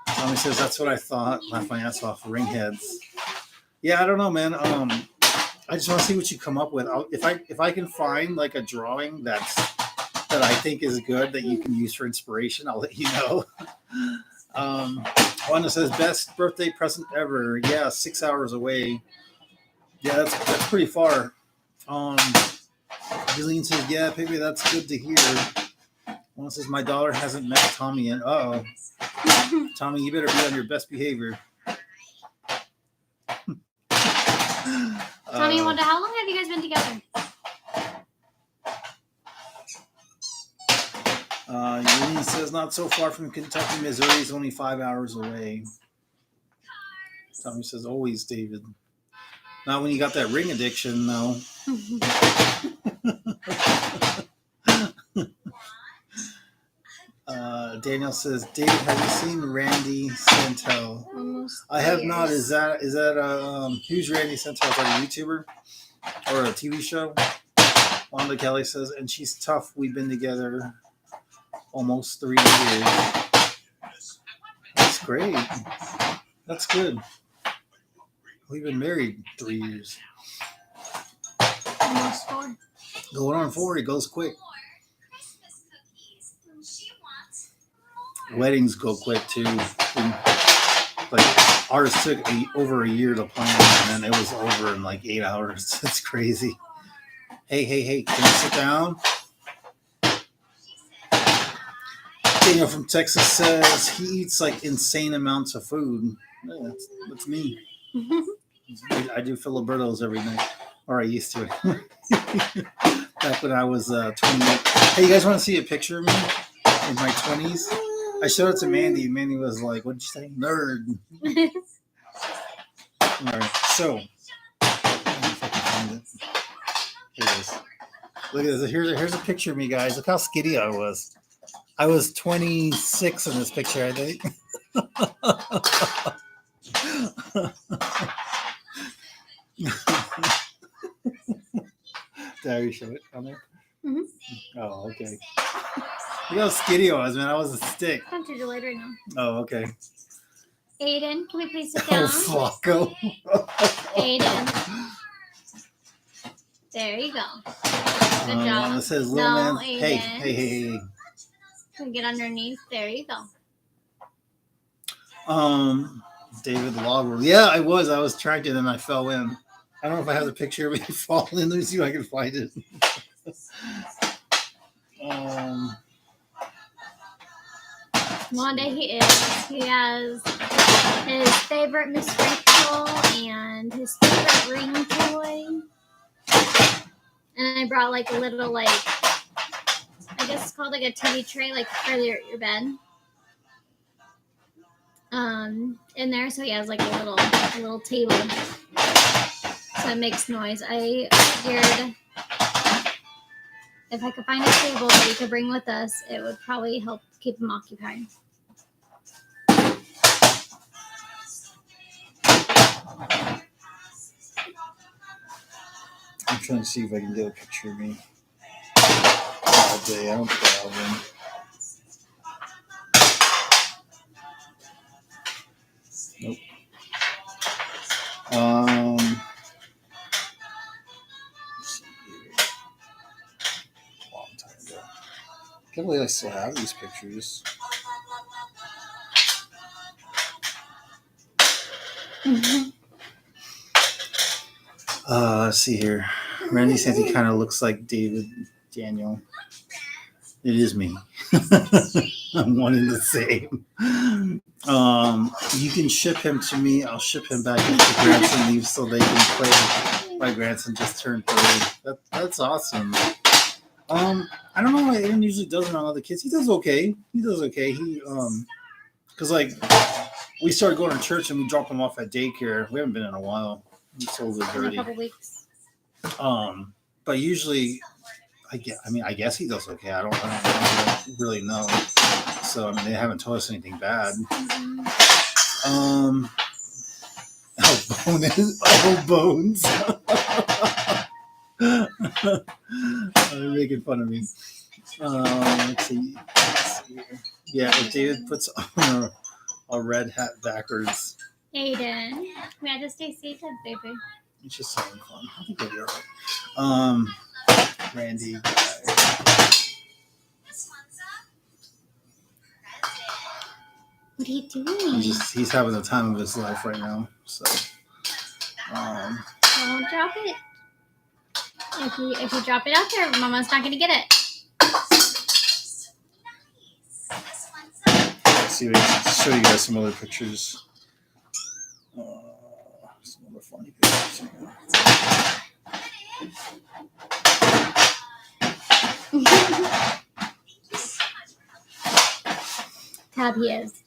Tommy says that's what I thought. Laugh my ass off. Ring heads. Yeah, I don't know, man. I just want to see what you come up with. If I can find like a drawing that I think is good that you can use for inspiration, I'll let you know. One that says best birthday present ever. Yeah, 6 hours away. Yeah, that's pretty far. Julian says, yeah, maybe that's good to hear. One says my daughter hasn't met Tommy yet. Uh oh, Tommy, you better be on your best behavior. Tommy, wonder how long have you guys been together? Julian says not so far from Kentucky, Missouri is only 5 hours away. Tommy says always, David. Not when you got that ring addiction, though. Daniel says, David, have you seen Randy Santel? I have not. Is that who's Randy Santel? Is that a YouTuber or a TV show? Wanda Kelly says, and she's tough. We've been together almost 3 years. That's great. That's good. We've been married 3 years. Almost 4. Going on 4. It goes quick. Weddings go quick too. Like ours took over a year to plan, and then it was over in like 8 hours. It's crazy. Hey! Can you sit down? Daniel from Texas says he eats like insane amounts of food. Yeah, that's me. I do Filibertos every night, or I used to. Back when I was 28. Hey, you guys want to see a picture of me in my 20s? I showed it to Mandy. Mandy was like, "What'd you say, nerd?" All right, so if I can find it. Here it is. Look at this. Here's a picture of me, guys. Look how skinny I was. I was 26 in this picture, I think. Did I already show it on there? Mm-hmm. Oh, okay. Look how skinny I was, man. I was a stick. Come to the light right now. Oh, okay. Aiden, can we please sit down? Oh, Flacco. Aiden. There you go. Good job. It says, little man. Aiden. Hey. Can we get underneath? There you go. David the Logger. Yeah, I was trying to, then I fell in. I don't know if I have the picture of me falling in. Let me see if I can find it. One day he has his favorite Miss Rachel and his favorite ring toy. And I brought like a little I guess it's called like a TV tray like for your bed. In there, so he has like a little table. So it makes noise. I figured if I could find a table that we could bring with us, it would probably help keep him occupied. I'm trying to see if I can get a picture of me. All day, I don't have one. Nope. Long time ago. I can't believe I still have these pictures. Mm-hmm. Let's see here. Randy says he kind of looks like David Daniel. It is me. I'm one and the same. You can ship him to me. I'll ship him back after grandson leaves so they can play. My grandson just turned 3. That's awesome. I don't know what Aaron usually does around other kids. He does okay. He because like we started going to church and we dropped him off at daycare. We haven't been in a while. He's over In a dirty. couple weeks. But usually, I guess he does okay. I don't really know. So I mean, they haven't told us anything bad. Bones. They're making fun of me. Let's see. Yeah, if David puts on a red hat backwards. Aiden, we had to stay seated, baby. It's just having fun. I think they'll be alright. Randy. What are you doing? He's having the time of his life right now. So don't drop it. If you drop it out there, Mama's not gonna get it. Let's see, show you guys some other pictures. Some other funny pictures. Tab he is.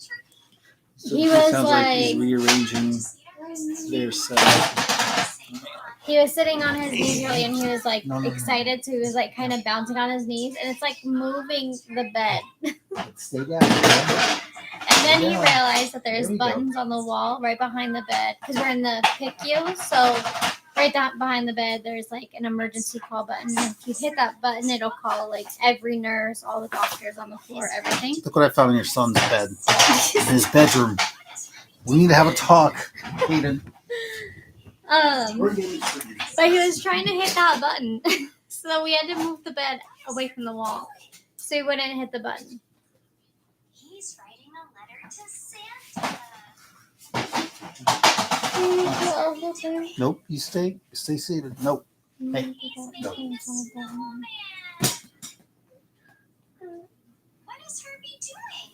So he was like he's rearranging their set. He was sitting on his knees earlier and he was like excited, so he was like kind of bouncing on his knees, and it's like moving the bed. Stay down. And then he realized that there's buttons on the wall right behind the bed because we're in the PICU, so right behind the bed there's like an emergency call button. And if you hit that button, it'll call like every nurse, all the doctors on the floor, everything. Look what I found in your son's bed. In his bedroom. We need to have a talk, Hayden. But he was trying to hit that button, so we had to move the bed away from the wall so he wouldn't hit the button. He's writing a letter to Santa. Nope, you stay seated. Nope. Hey. No. What is Herbie doing?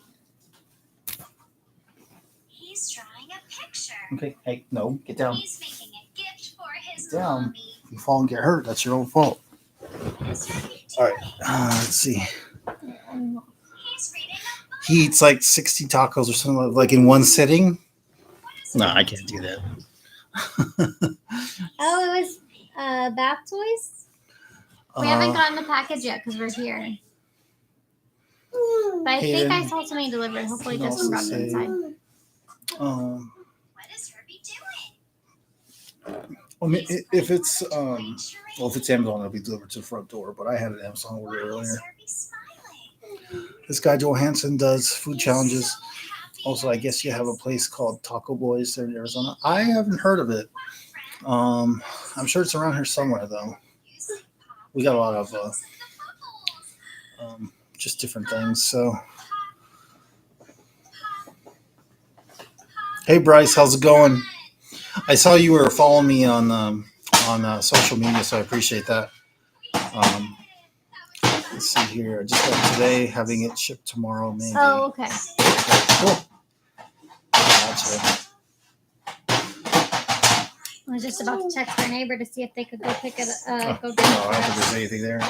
He's drawing a picture. Okay, hey, no, get down. He's making a gift for his Down. mommy. If you fall and get hurt, that's your own fault. What is Herbie All doing? right, let's see. He's reading a book. He eats like 60 tacos or something like in one sitting. No, I can't do that. Oh, it was bath toys? We haven't gotten the package yet because we're here. But I think I saw something delivered. Hopefully Justin brought it inside. What is Herbie doing? I mean, if it's Amazon, it'll be delivered to the front door. But I had an Amazon order Why earlier. is Herbie smiling? This guy Johansson does food challenges. Also, I guess you have a place called Taco Boys there in Arizona. I haven't heard of it. I'm sure it's around here somewhere, though. We got a lot of just different things. So, hey Bryce, how's it going? I saw you were following me on social media, so I appreciate that. Let's see here. I just got today, having it shipped tomorrow, maybe. Oh, okay. Cool. Gotcha. I was just about to text our neighbor to see if they could go pick it No, go I get don't it. think there's anything there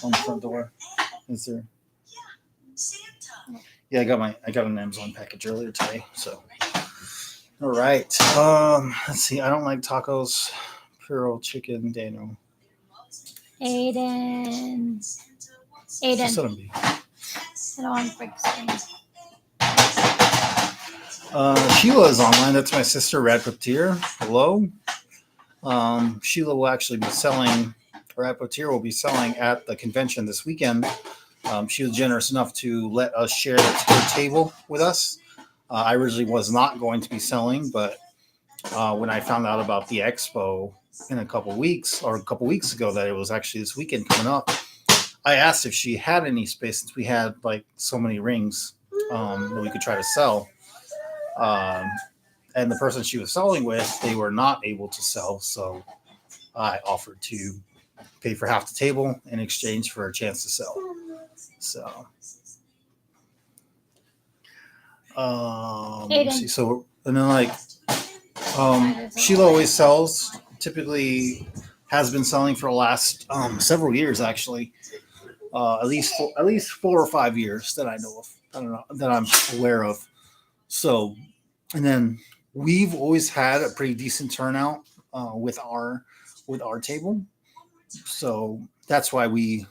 on the front door. Is there? Santa. Yeah, I got an Amazon package earlier today. So, all right. Let's see. I don't like tacos. Puro chicken, Daniel. Aiden. Just Aiden. let him be. I don't want to break screen. Sheila is online. That's my sister, Radputier. Hello. Sheila will actually be selling, Radputier will be selling at the convention this weekend. She was generous enough to let us share her table with us. I originally was not going to be selling, but when I found out about the expo in a couple weeks ago that it was actually this weekend coming up, I asked if she had any space since we had like so many rings that we could try to sell. And the person she was selling with, they were not able to sell. So I offered to pay for half the table in exchange for a chance to sell. So Let me see. So and then like Sheila always sells. Typically, has been selling for the last several years actually. At least 4 or 5 years that I know of. I don't know that I'm aware of. So, and then we've always had a pretty decent turnout with our table. So that's why we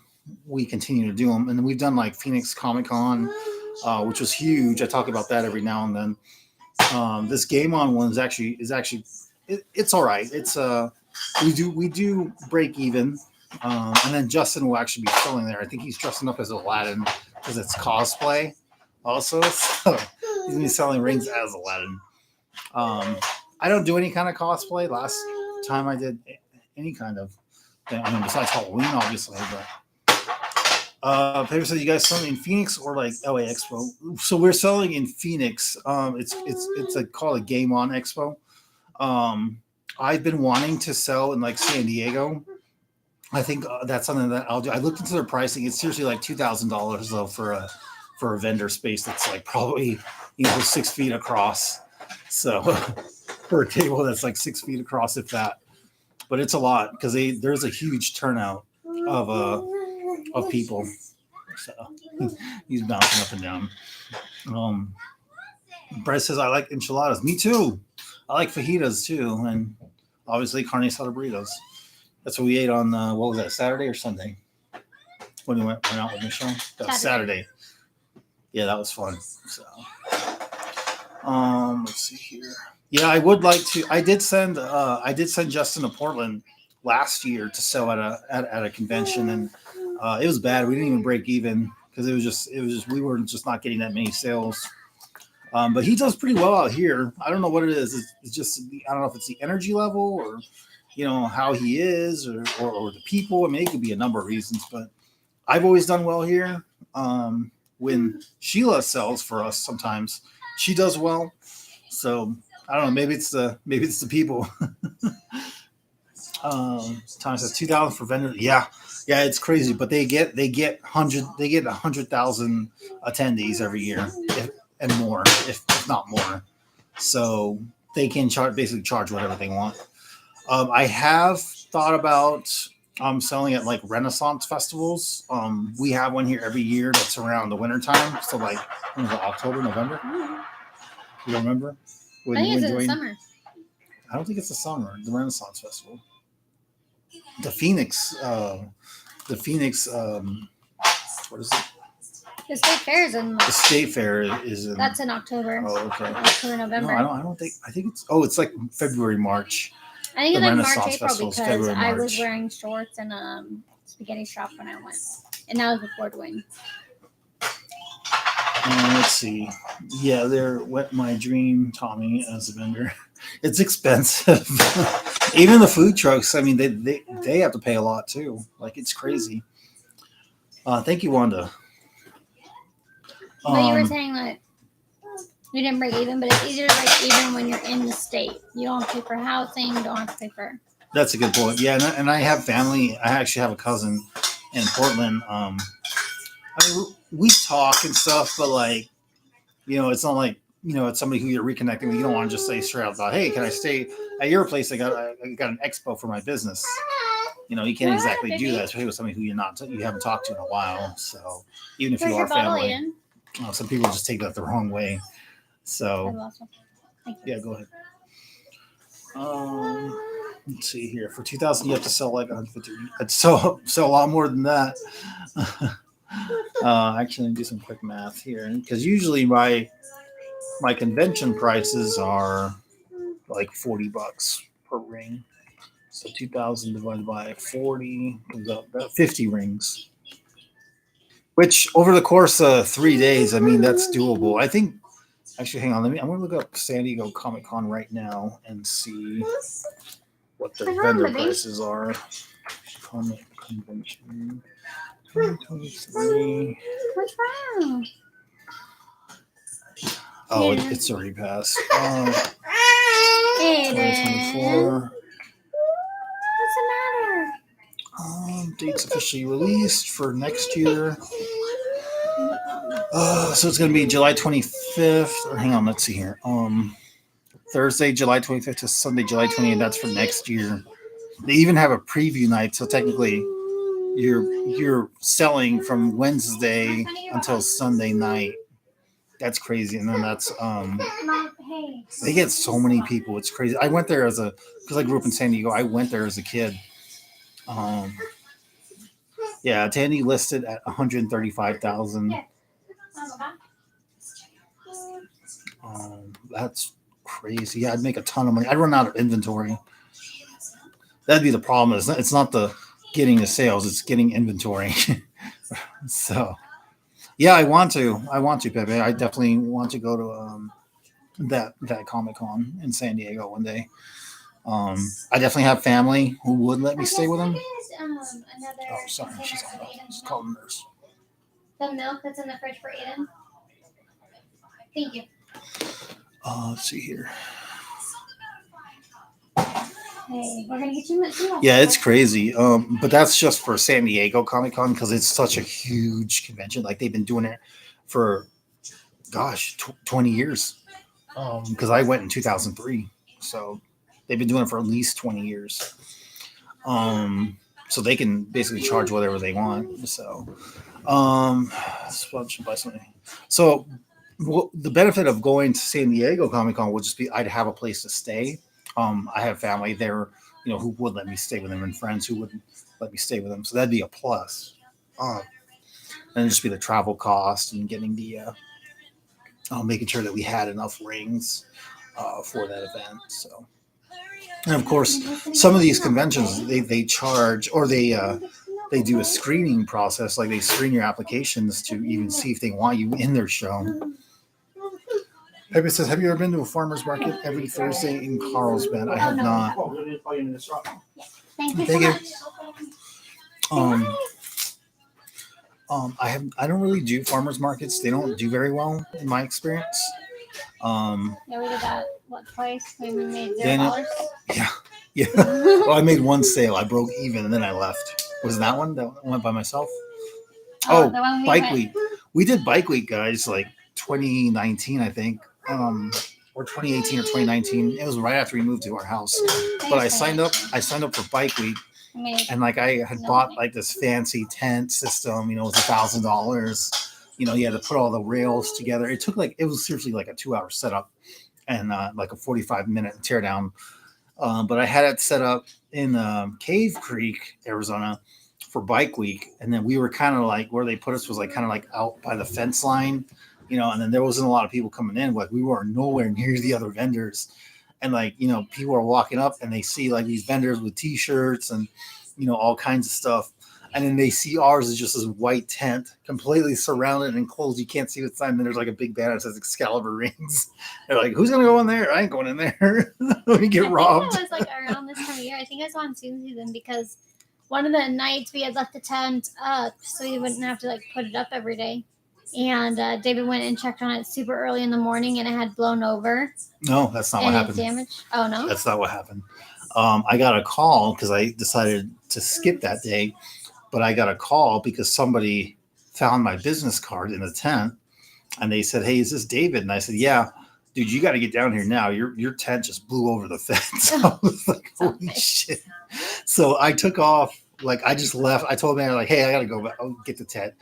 continue to do them. And then we've done like Phoenix Comic Con, which was huge. I talk about that every now and then. This game on one it's all right. It's we do break even, and then Justin will actually be filling there. I think he's dressing up as Aladdin because it's cosplay also. So he's gonna be selling rings as Aladdin. I don't do any kind of cosplay. Last time I did any kind of thing, I mean besides Halloween, obviously, but. Paper said you guys selling in Phoenix or like LA Expo. So we're selling in Phoenix. It's called a Game On Expo. I've been wanting to sell in like San Diego. I think that's something that I'll do. I looked into their pricing. It's seriously like $2,000 though for a vendor space that's like probably 6 feet across. So for a table that's like 6 feet across, if that. But it's a lot because there's a huge turnout of people. So he's bouncing up and down. Bryce says I like enchiladas. Me too. I like fajitas too, and obviously carne asada burritos. That's what we ate on what was that, Saturday or Sunday? When we went out with Michelle? That was Saturday. Yeah, that was fun. So let's see here. Yeah, I would like to. I did send Justin to Portland last year to sell at a convention, and it was bad. We didn't even break even because it was just we were just not getting that many sales. But he does pretty well out here. I don't know what it is. It's just I don't know if it's the energy level or how he is or the people. I mean, it could be a number of reasons, but I've always done well here. When Sheila sells for us, sometimes she does well. So I don't know. Maybe it's the people. Tom says 2,000 for vendors. Yeah, it's crazy. But they get 100,000 attendees every year, and more, if not more. So they can basically charge whatever they want. I have thought about selling at like Renaissance festivals. We have one here every year that's around the wintertime. So like October, November. You don't remember? I think it's in the summer. I don't think it's the summer. The Renaissance Festival. The Phoenix. What is it? The state fair is in. The state fair is in. That's in October. Oh, okay. October, November. No, I don't think. I think it's. Oh, it's like February, March. I think it's like March, April Festival's because February, I was March. wearing shorts and spaghetti shop when I went, and that was before Dwayne. Let's see. Yeah, they're Wet My Dream, Tommy, as a vendor. It's expensive. Even the food trucks. I mean, they have to pay a lot too. Like it's crazy. Thank you, Wanda. But you were saying that you didn't break even, but it's easier to break even when you're in the state. You don't have to pay for housing. You don't have to pay for. That's a good point. Yeah, and I have family. I actually have a cousin in Portland. I mean, we talk and stuff, but like, it's not like it's somebody who you're reconnecting with. You don't want to just say straight out about, hey, can I stay at your place? I got an expo for my business. You can't exactly do that, especially with somebody who you haven't talked to in a while. So even if you are family, some people just take that the wrong way. So yeah, go ahead. Let's see here. For 2,000, you have to sell like 150. I'd sell a lot more than that. Actually, let me do some quick math here, because usually my convention prices are like $40 per ring. So 2,000 divided by 40 comes out about 50 rings. Which over the course of 3 days, I mean, that's doable. I think. Actually, hang on. I'm going to look up San Diego Comic Con right now and see what the vendor prices are. Comic Convention 2023. What's wrong? Oh, it's already passed. Hey, 2024. What's the matter? Dates officially released for next year. So it's going to be July 25th. Or hang on, let's see here. Thursday, July 25th to Sunday, July 28th. That's for next year. They even have a preview night, so technically you're selling from Wednesday until Sunday night. That's crazy. And then that's they get so many people. It's crazy. I went there because I grew up in San Diego. I went there as a kid. Yeah, Tandy listed at 135,000. That's crazy. Yeah, I'd make a ton of money. I'd run out of inventory. That'd be the problem. It's not the getting the sales; it's getting inventory. So, yeah, I want to, Pepe. I definitely want to go to that Comic Con in San Diego one day. I definitely have family who would let me stay with them. Oh, sorry, she's calling the nurse. The milk that's in the fridge for Aiden. Thank you. Let's see here. Hey, we're gonna get you milk. Yeah, it's crazy. But that's just for San Diego Comic Con because it's such a huge convention. Like they've been doing it for, 20 years. Because I went in 2003, so they've been doing it for at least 20 years. So they can basically charge whatever they want. So, so the benefit of going to San Diego Comic Con would just be I'd have a place to stay. I have family there, who would let me stay with them, and friends who would let me stay with them. So that'd be a plus. And it'd just be the travel cost and getting the making sure that we had enough rings for that event. So, and of course, some of these conventions they charge or they do a screening process, like they screen your applications to even see if they want you in their show. Pepe says, "Have you ever been to a farmer's market every Thursday in Carlsbad?" I have not. Thank you so much. I don't really do farmers markets. They don't do very well in my experience. Yeah, we did that twice. We made $0. Yeah. Well, I made one sale. I broke even, and then I left. Was that one that went by myself? Oh, Bike Week. We did Bike Week, guys, like 2019, I think, or 2018 or 2019. It was right after we moved to our house. But I signed up for Bike Week. And like I had bought like this fancy tent system, it was $1,000. You had to put all the rails together. It was seriously like a 2-hour setup and like a 45-minute teardown. But I had it set up in Cave Creek, Arizona for Bike Week. And then we were kind of like where they put us was like kind of like out by the fence line, and then there wasn't a lot of people coming in. Like we were nowhere near the other vendors. And like, people are walking up and they see like these vendors with t-shirts and, all kinds of stuff. And then they see ours as just this white tent completely surrounded and enclosed. You can't see what's inside. And then there's like a big banner that says Excalibur rings. They're like, who's going to go in there? I ain't going in there. Let me get robbed. It was like around this time of year. I think I was on season because one of the nights we had left the tent up so you wouldn't have to like put it up every day. And David went and checked on it super early in the morning, and it had blown over. No, that's not what happened. Damaged. Oh no, that's not what happened. I got a call because I decided to skip that day, but I got a call because somebody found my business card in the tent, and they said, "Hey, is this David?" And I said, "Yeah, dude, you got to get down here now. Your tent just blew over the fence." I was like, "Holy shit!" So I took off. Like I just left. I told them, like, "Hey, I got to go back. I'll get the tent."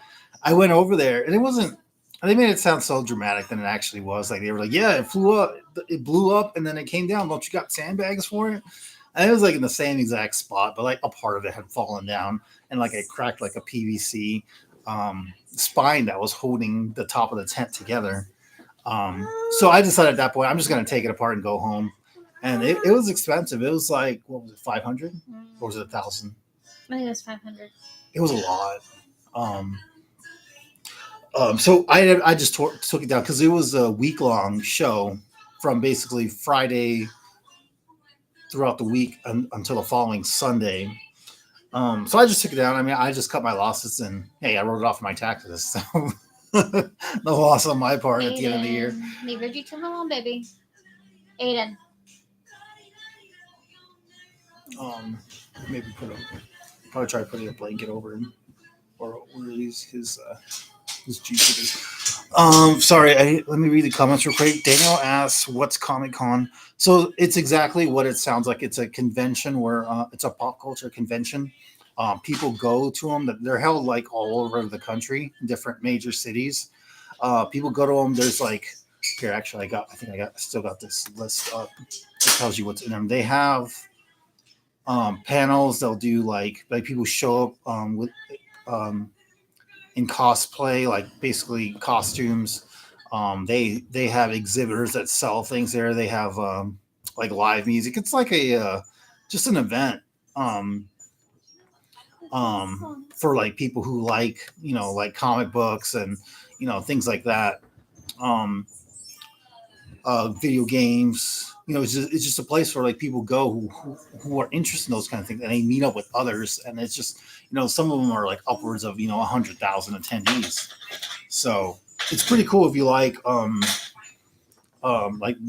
I went over there, and it wasn't. They made it sound so dramatic than it actually was. Like they were like, "Yeah, it blew up, and then it came down. Don't you got sandbags for it?" And it was like in the same exact spot, but like a part of it had fallen down, and like it cracked like a PVC spine that was holding the top of the tent together. So I decided at that point, I'm just gonna take it apart and go home. And it was expensive. It was like, what was it, 500, or was it 1,000? I think it was 500. It was a lot. So I just took it down because it was a week-long show from basically Friday throughout the week until the following Sunday. So I just took it down. I mean, I just cut my losses and, hey, I wrote it off my taxes. So no loss on my part at the end of the year. Leave Reggie to alone, baby. Aiden. Maybe probably try putting a blanket over him or his juices. Sorry, let me read the comments real quick. Daniel asks, "What's Comic Con?" So it's exactly what it sounds like. It's a convention where it's a pop culture convention. People go to them. They're held like all over the country, different major cities. People go to them. There's like here. Actually, I still got this list up. It tells you what's in them. They have panels. They'll do like people show up with um, in cosplay, like basically costumes. They have exhibitors that sell things there. They have like live music. It's like a just an event for like people who like like comic books and things like that. Um, Video games. It's just a place where like people go who are interested in those kind of things, and they meet up with others. And it's just some of them are like upwards of 100,000 attendees. So it's pretty cool if you like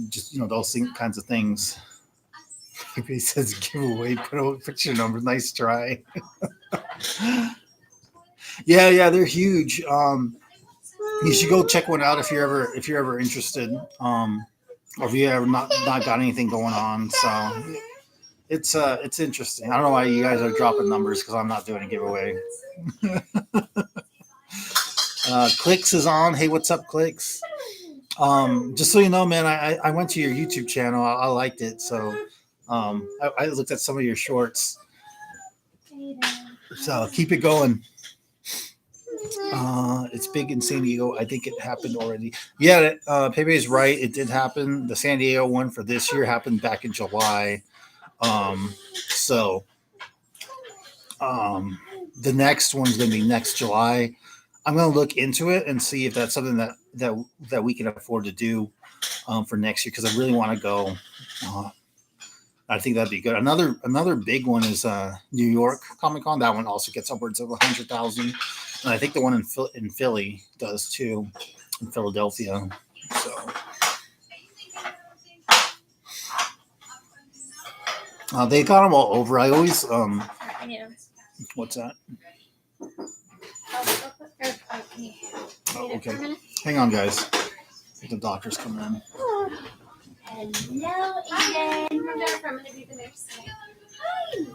just those kinds of things. He says giveaway, put your number. Nice try. Yeah, they're huge. You should go check one out if you're ever interested. Or if you ever not got anything going on. So it's interesting. I don't know why you guys are dropping numbers because I'm not doing a giveaway. Clicks is on. Hey, what's up, Clicks? Just so you know, man, I went to your YouTube channel. I liked it, so I looked at some of your shorts. So keep it going. It's big in San Diego. I think it happened already. Yeah, Pepe is right. It did happen. The San Diego one for this year happened back in July. So the next one's going to be next July. I'm going to look into it and see if that's something that we can afford to do for next year, because I really want to go. I think that'd be good. Another big one is New York Comic Con. That one also gets upwards of 100,000, and I think the one in Philly does too, in Philadelphia. So they got them all over. I always what's that? Oh, okay. Hang on, guys. The doctor's coming in. Hello, Aiden. I'm going to be the nurse. Hi.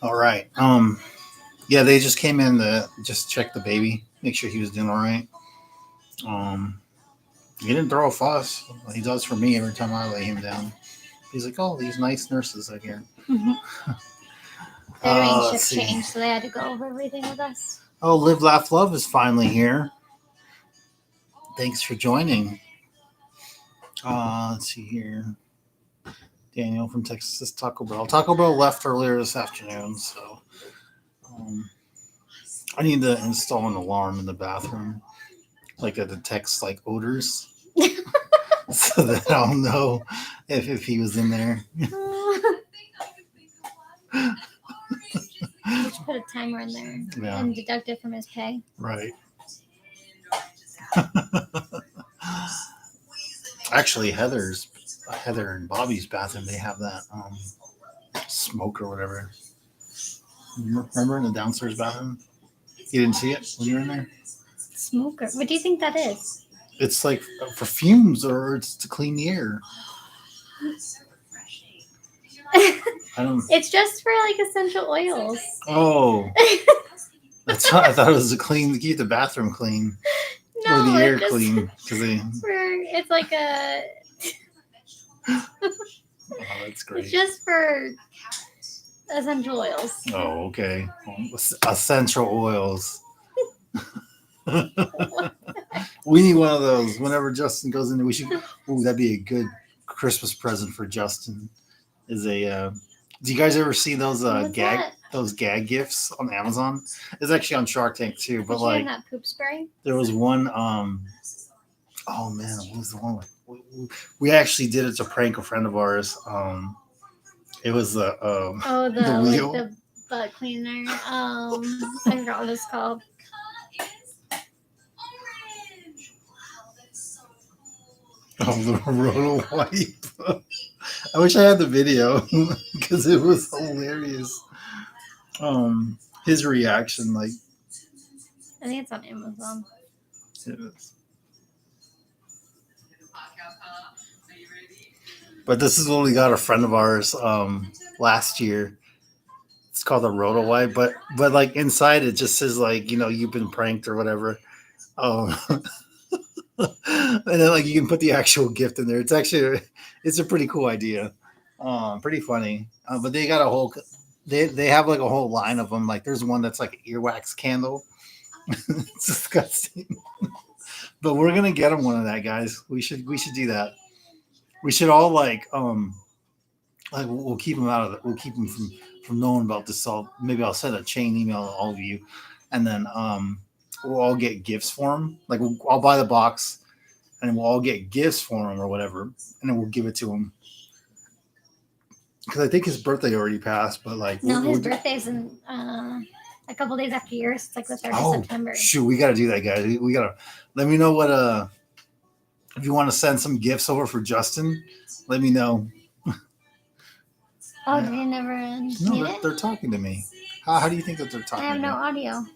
All right. Yeah, they just came in to just check the baby, make sure he was doing all right. Um, he didn't throw a fuss. He does for me every time I lay him down. He's like, "Oh, these nice nurses I hear." They're doing Let's shift see. change, so they had to go over everything with us. Oh, Live, Laugh, Love is finally here. Thanks for joining. Let's see here. Daniel from Texas Taco Bell. Taco Bell left earlier this afternoon, so I need to install an alarm in the bathroom, like that detects like odors, so that I'll know if he was in there. You should put a timer in there and deduct it from his pay. Right. Actually, Heather and Bobby's bathroom, they have that smoke or whatever. Remember in the downstairs bathroom? You didn't see it when you were in there? Smoker. What do you think that is? It's like for fumes, or it's to clean the air. I don't. It's just for like essential oils. Oh, that's what I thought it was to keep the bathroom clean No, or the air just clean it's like a. Oh, that's great. It's just for essential oils. Oh, okay. Essential oils. We need one of those whenever Justin goes in. We should. Ooh, that'd be a good Christmas present for Justin. Is a. Do you guys ever see those gag gifts on Amazon? It's actually on Shark Tank too. But like that poop spray. There was one. Oh man, what was the one? We actually did it to prank a friend of ours. It was the wheel. Like the butt cleaner. I forgot what it's called. Oh, the roto wipe. I wish I had the video because it was hilarious. His reaction, like. I think it's on Amazon. It is. But this is what we got a friend of ours last year. It's called a roto wipe, but like inside it just says like, you've been pranked or whatever. And then like you can put the actual gift in there. It's a pretty cool idea. Pretty funny. But they got they have like a whole line of them. Like there's one that's like an earwax candle. It's disgusting. But we're gonna get them one of that, guys. We should do that. We should all like we'll keep them out of it. We'll keep them from knowing about this. Maybe I'll send a chain email to all of you, and then we'll all get gifts for him. Like I'll buy the box, and we'll all get gifts for him or whatever, and then we'll give it to him. Because I think his birthday already passed, but like no, his birthday's in a couple days after yours. It's like the 3rd of September. Shoot, we gotta do that, guys. We gotta let me know what if you want to send some gifts over for Justin, let me know. Oh, did you never No, they're talking to me. How do you think that they're talking? I have to no me? audio.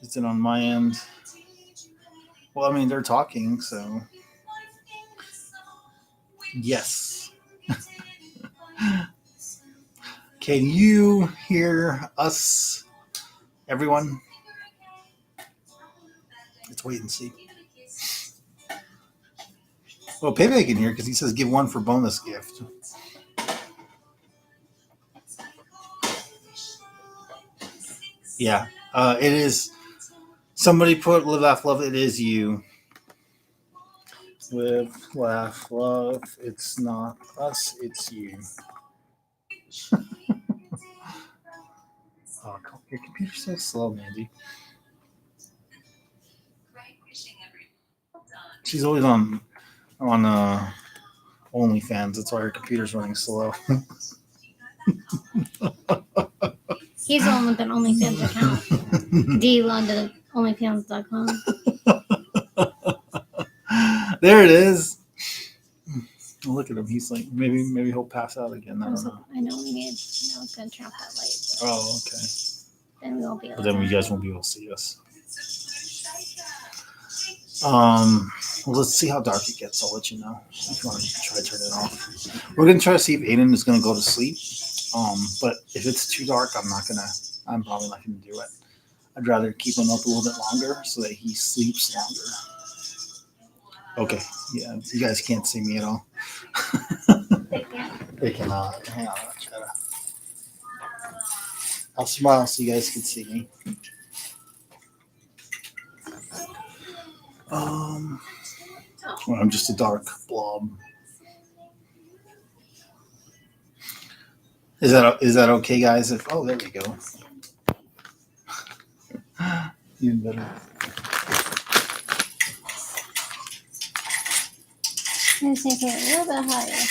Is it on my end? Well, I mean, they're talking, so yes. Can you hear us, everyone? Let's wait and see. Well, Pepe can hear because he says give one for bonus gift. Yeah, it is. Somebody put Live, Laugh, Love. It is you. Live, laugh, love. It's not us. It's you. Oh, your computer's so slow, Mandy. She's always on OnlyFans. That's why her computer's running slow. He's the one with an OnlyFans account. DLondon@onlyfans.com. There it is. Look at him. He's like maybe he'll pass out again. I don't know. I know we need. It's gonna turn off that light. Oh, okay. Then we won't be able. But then you guys won't be able to see us. Well, let's see how dark it gets. I'll let you know if you want to try to turn it off. We're gonna try to see if Aiden is gonna go to sleep But if it's too dark, I'm probably not gonna do it. I'd rather keep him up a little bit longer so that he sleeps longer. Okay, yeah, you guys can't see me at all. They can't. They cannot. Hang on, I'll smile so you guys can see me. Well, I'm just a dark blob. Is that okay, guys? If there we go. Even better. I'm just making it a little bit higher.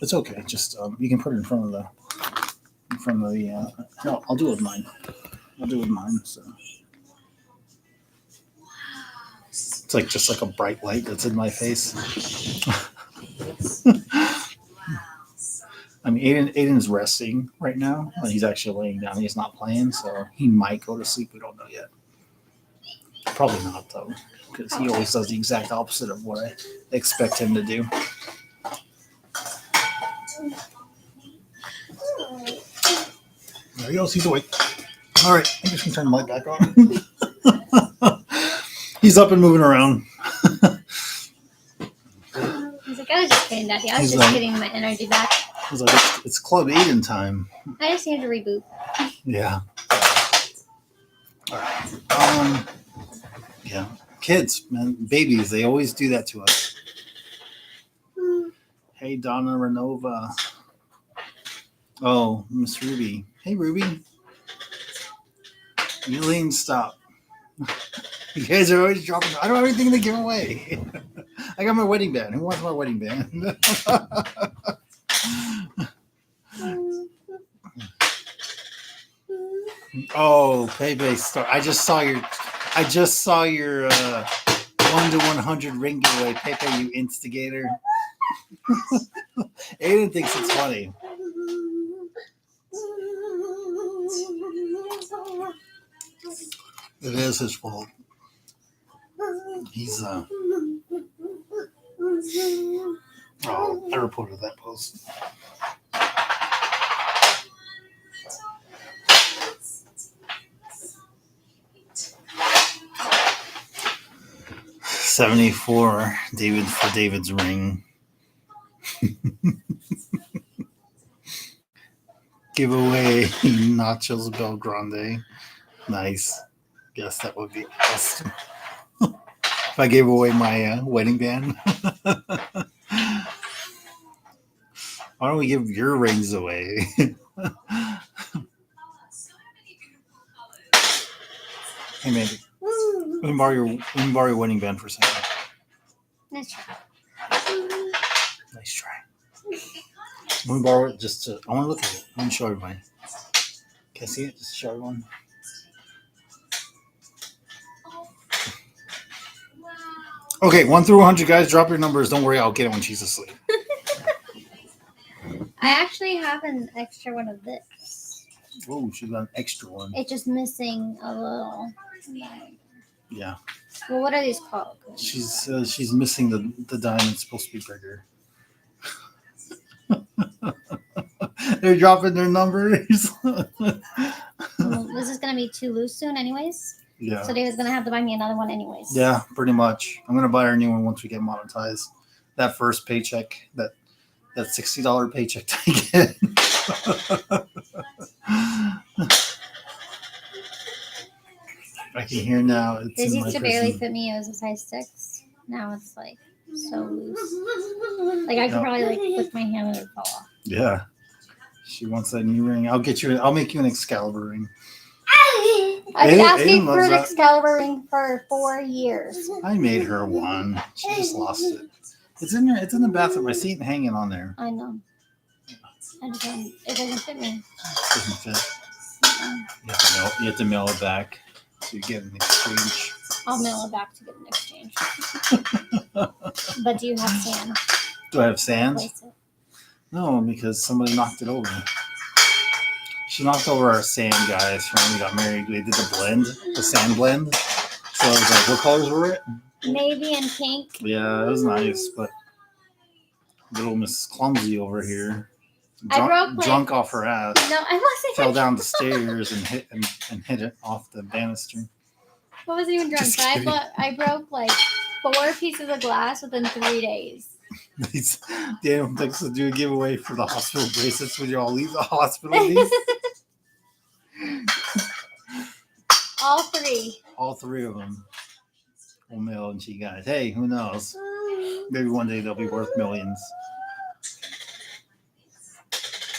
It's okay. Just you can put it in front of the. No, I'll do it with mine. So it's like just like a bright light that's in my face. I mean, Aiden's resting right now. He's actually laying down. He's not playing, so he might go to sleep. We don't know yet. Probably not though, because he always does the exact opposite of what I expect him to do. There he goes. He's awake. All right, I'm just gonna turn the light back on. He's up and moving around. He's like, I was just kidding, Daddy. I was He's just like- getting my energy back. He's like, it's Club Aiden time. I just need to reboot. Yeah. All right. Yeah. Kids, man, babies, they always do that to us. Hey, Donna Renova. Oh, Miss Ruby. Hey, Ruby. Eileen, stop. You guys are always dropping. I don't have anything to give away. I got my wedding band. Who wants my wedding band? Oh, Pepe Star. I just saw your 1 to 100 ring giveaway. Pepe, you instigator. Aiden thinks it's funny. It is his fault. He's Oh, I reported that post. $74, David for David's ring. Giveaway Nachos Belgrande. Nice. Guess that would be awesome. If I gave away my wedding band. Why don't we give your rings away? Hey, maybe. We can borrow your wedding band for a second. Nice try. Nice try. Let me borrow it just to. I want to look at it. I want to show everybody. Can I see it? Just show everyone. Okay, 1 through 100, guys. Drop your numbers. Don't worry, I'll get it when she's asleep. I actually have an extra one of this. Oh, she's got an extra one. It's just missing a little. Yeah. Well, what are these called? She's missing the diamond. It's supposed to be bigger. They're dropping their numbers. Well, this is gonna be too loose soon, anyways. Yeah. So David's gonna have to buy me another one, anyways. Yeah, pretty much. I'm gonna buy her a new one once we get monetized. That first paycheck, that $60 paycheck I get. I can hear now. It's This in my used to barely prison. fit me. It was a size 6. Now it's like so loose. Like I could Yep. probably like lift my hand and it would fall off. Yeah. She wants that new ring. I'll make you an Excalibur ring. I've been Aiden asking for loves an that. Excalibur ring for 4 years. I made her one. She just lost it. It's in there. It's in the bathroom. I see it hanging on there. I know. It doesn't fit me. It doesn't fit. You have to mail it back so you get an exchange. I'll mail it back to get an exchange. But do you have sand? Do I have sand? Place it. No, because somebody knocked it over. She knocked over our sand, guys, from when we got married. We did the sand blend. So I was like, what colors were it? Navy and pink. Yeah, it was nice, but Little Miss Clumsy over here. I broke, like- drunk off her ass. No, I wasn't. Fell down the stairs and hit it off the banister. I wasn't even drunk. Just But kidding. I broke like 4 pieces of glass within 3 days. Daniel thinks to do a giveaway for the hospital bracelets when you all leave the hospital. These. All 3. All 3 of them. We'll mail them to you guys. Hey, who knows? Maybe one day they'll be worth millions.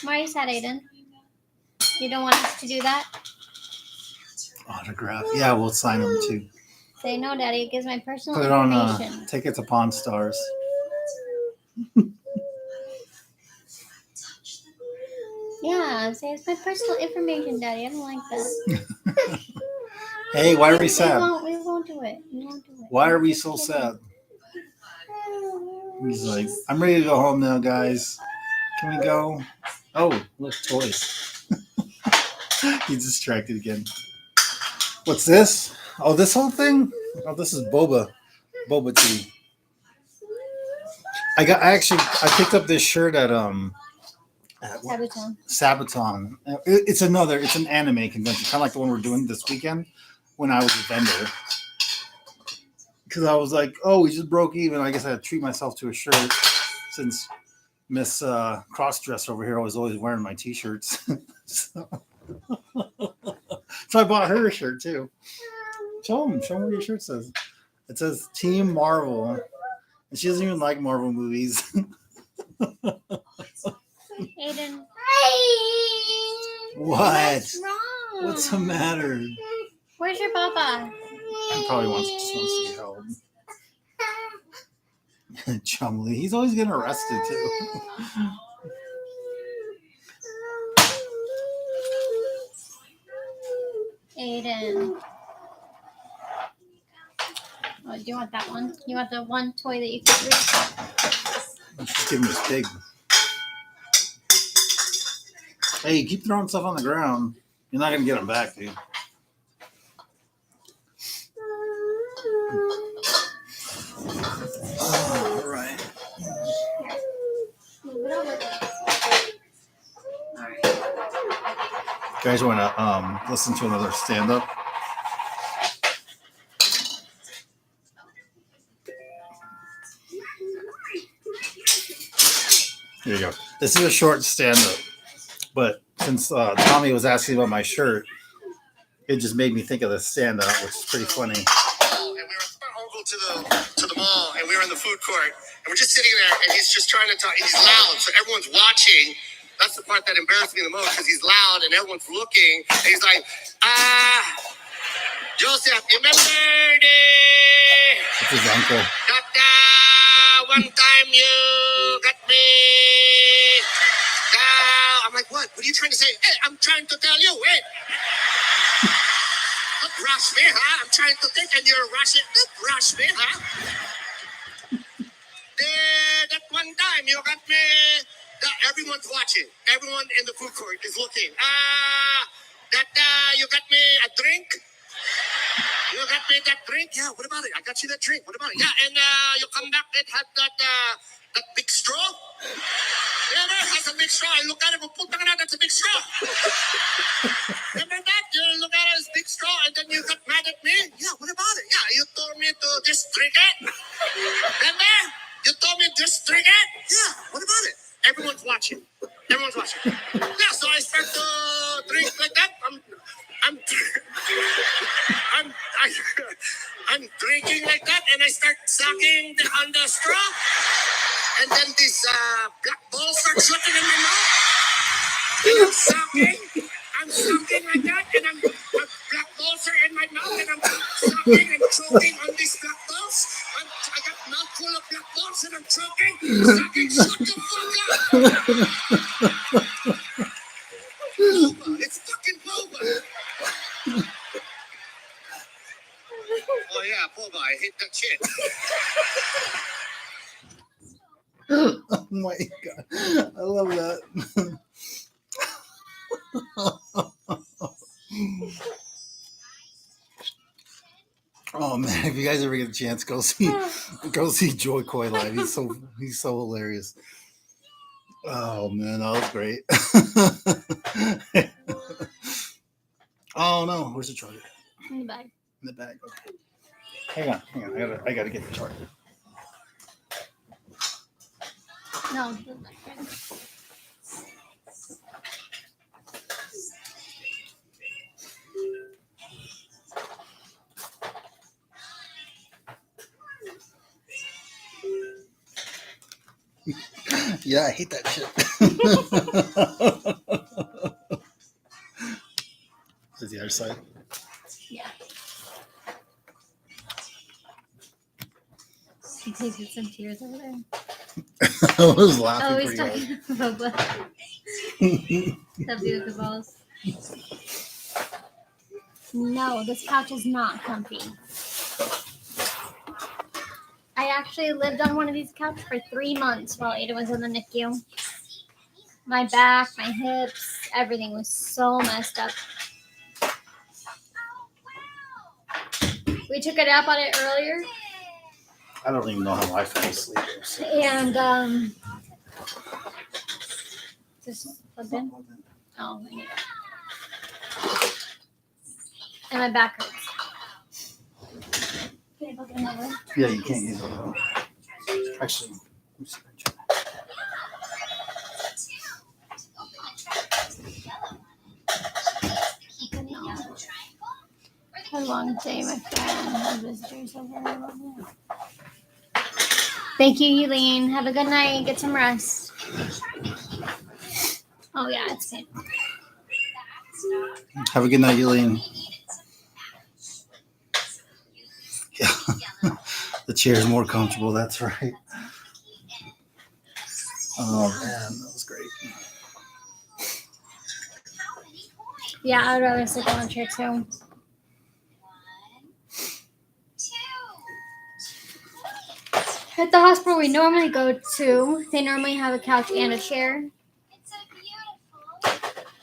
Why are you sad, Aiden? You don't want us to do that? Autograph. Yeah, we'll sign them too. Say no, Daddy. It gives my personal Put it on information. take it to Pawn Stars. Yeah, say it's my personal information, Daddy. I don't like that. Hey, why are we sad? We won't do it. We won't do it. Why are we so sad? He's like, I'm ready to go home now, guys. Can we go? Oh, look, toys. He's distracted again. What's this? Oh, this whole thing? Oh, this is boba tea. I picked up this shirt at Sabaton. It's an anime convention, kind of like the one we're doing this weekend when I was a vendor. Because I was like, oh, we just broke even. I guess I had to treat myself to a shirt since Miss Crossdresser over here was always wearing my t-shirts. So I bought her a shirt too. Show them what your shirt says. It says Team Marvel. And she doesn't even like Marvel movies. Aiden. What? What's wrong? What's the matter? Where's your papa? He probably just wants to be held. Chumley. He's always getting arrested too. Aiden. Oh, do you want that one? You want the one toy that you can reach? She's giving us big. Hey, you keep throwing stuff on the ground. You're not going to get them back, dude. All right. Move it over. All right. You guys want to listen to another stand-up? Here you go. This is a short stand-up, but since Tommy was asking about my shirt, it just made me think of the stand-up, which is pretty funny. And we were with my uncle to the mall, and we were in the food court, and we're just sitting there, and he's just trying to talk, and he's loud, so everyone's watching. That's the part that embarrassed me the most, because he's loud, and everyone's looking, and he's like, Joseph, remember That's his uncle. that one time you got me? I'm like, what? What are you trying to say? Hey, I'm trying to tell you, wait. Don't rush me, huh? I'm trying to think, and you're rushing. Don't rush me, huh? That one time you got me. Everyone's watching. Everyone in the food court is looking. You got me a drink? You got me that drink? Yeah, what about it? I got you that drink. What about it? Yeah, and you come back and have that big straw? Yeah, that has a big straw. I look at it, that's a big straw. Remember that? You look at it as big straw, and then you got mad at me? Yeah, what about it? Yeah, you told me to just drink it. Remember? You told me just drink it? Yeah, what about it? Everyone's watching. Everyone's watching. Yeah, so I start to drink like that. I'm drinking like that, and I start sucking on the straw, and then this black ball starts sucking in my mouth. And I'm sucking like that, and black balls are in my mouth, and I'm sucking and choking on these black balls. I got a mouthful of black balls, and I'm choking, sucking. Shut the fuck up! Boba, it's fucking boba. Oh yeah, boba, I hate that shit. Oh my god, I love that. Oh man, if you guys ever get a chance, go see Joy Coy live. He's so hilarious. Oh man, that was great. Oh no, where's the charger? In the bag. In the bag. Okay. Hang on. I gotta get the charger. No, the bag. Yeah, I hate that shit. Is the other side? Yeah. He takes some tears over there. I was Oh, laughing he's pretty hard. talking about what? That'd be with the balls. No, this couch is not comfy. I actually lived on one of these couches for 3 months while Ada was in the NICU. My back, my hips, everything was so messed up. We took a nap on it earlier. I don't even know how I fell asleep. So. And just plugged in. Oh, I need it. And my back hurts. Can I plug it in that way? Yeah, you can't use it. Actually, let me see. A long day, my friend. My visitors over here. Thank you, Eileen. Have a good night. Get some rest. Oh yeah, it's painful. Have a good night, Eileen. Yeah, the chair is more comfortable. That's right. Oh man, that was great. Yeah, I'd rather sit on a chair too. At the hospital we normally go to, they normally have a couch and a chair.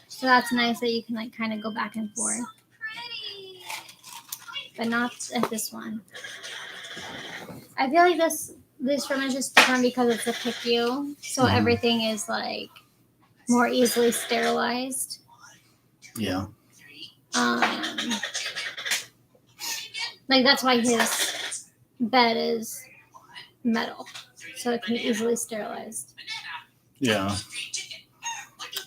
So that's nice that you can like kind of go back and forth. But not at this one. I feel like this room is just different because it's a PICU. So everything is like more easily sterilized. Yeah. Like that's why his bed is metal, so it can be easily sterilized. Yeah.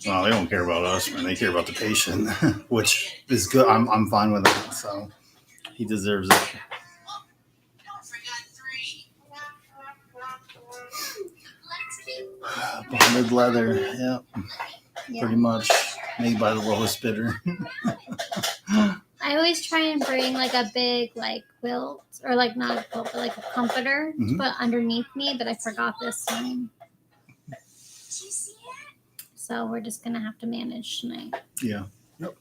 Well, they don't care about us, man. They care about the patient, which is good. I'm fine with that. So he deserves it. Bonded leather, yeah. Pretty much made by the lowest bidder. I always try and bring like a big like quilt, or like not a quilt, but like a comforter to put underneath me, but I forgot this time. So we're just gonna have to manage tonight. Yeah. Yep.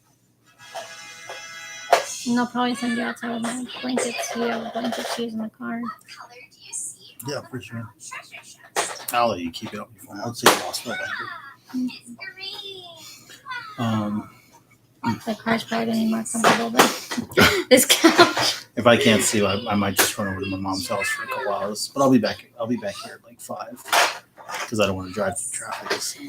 And they'll probably send you outside with my blankets. You have blankets to use in the car. Yeah, for sure. I'll let you keep it up before. I'll see you lost my blanket. The car's probably gonna be more comfortable than this couch. If I can't see, I might just run over to my mom's house for a couple hours. But I'll be back here at like 5 because I don't want to drive through traffic. So.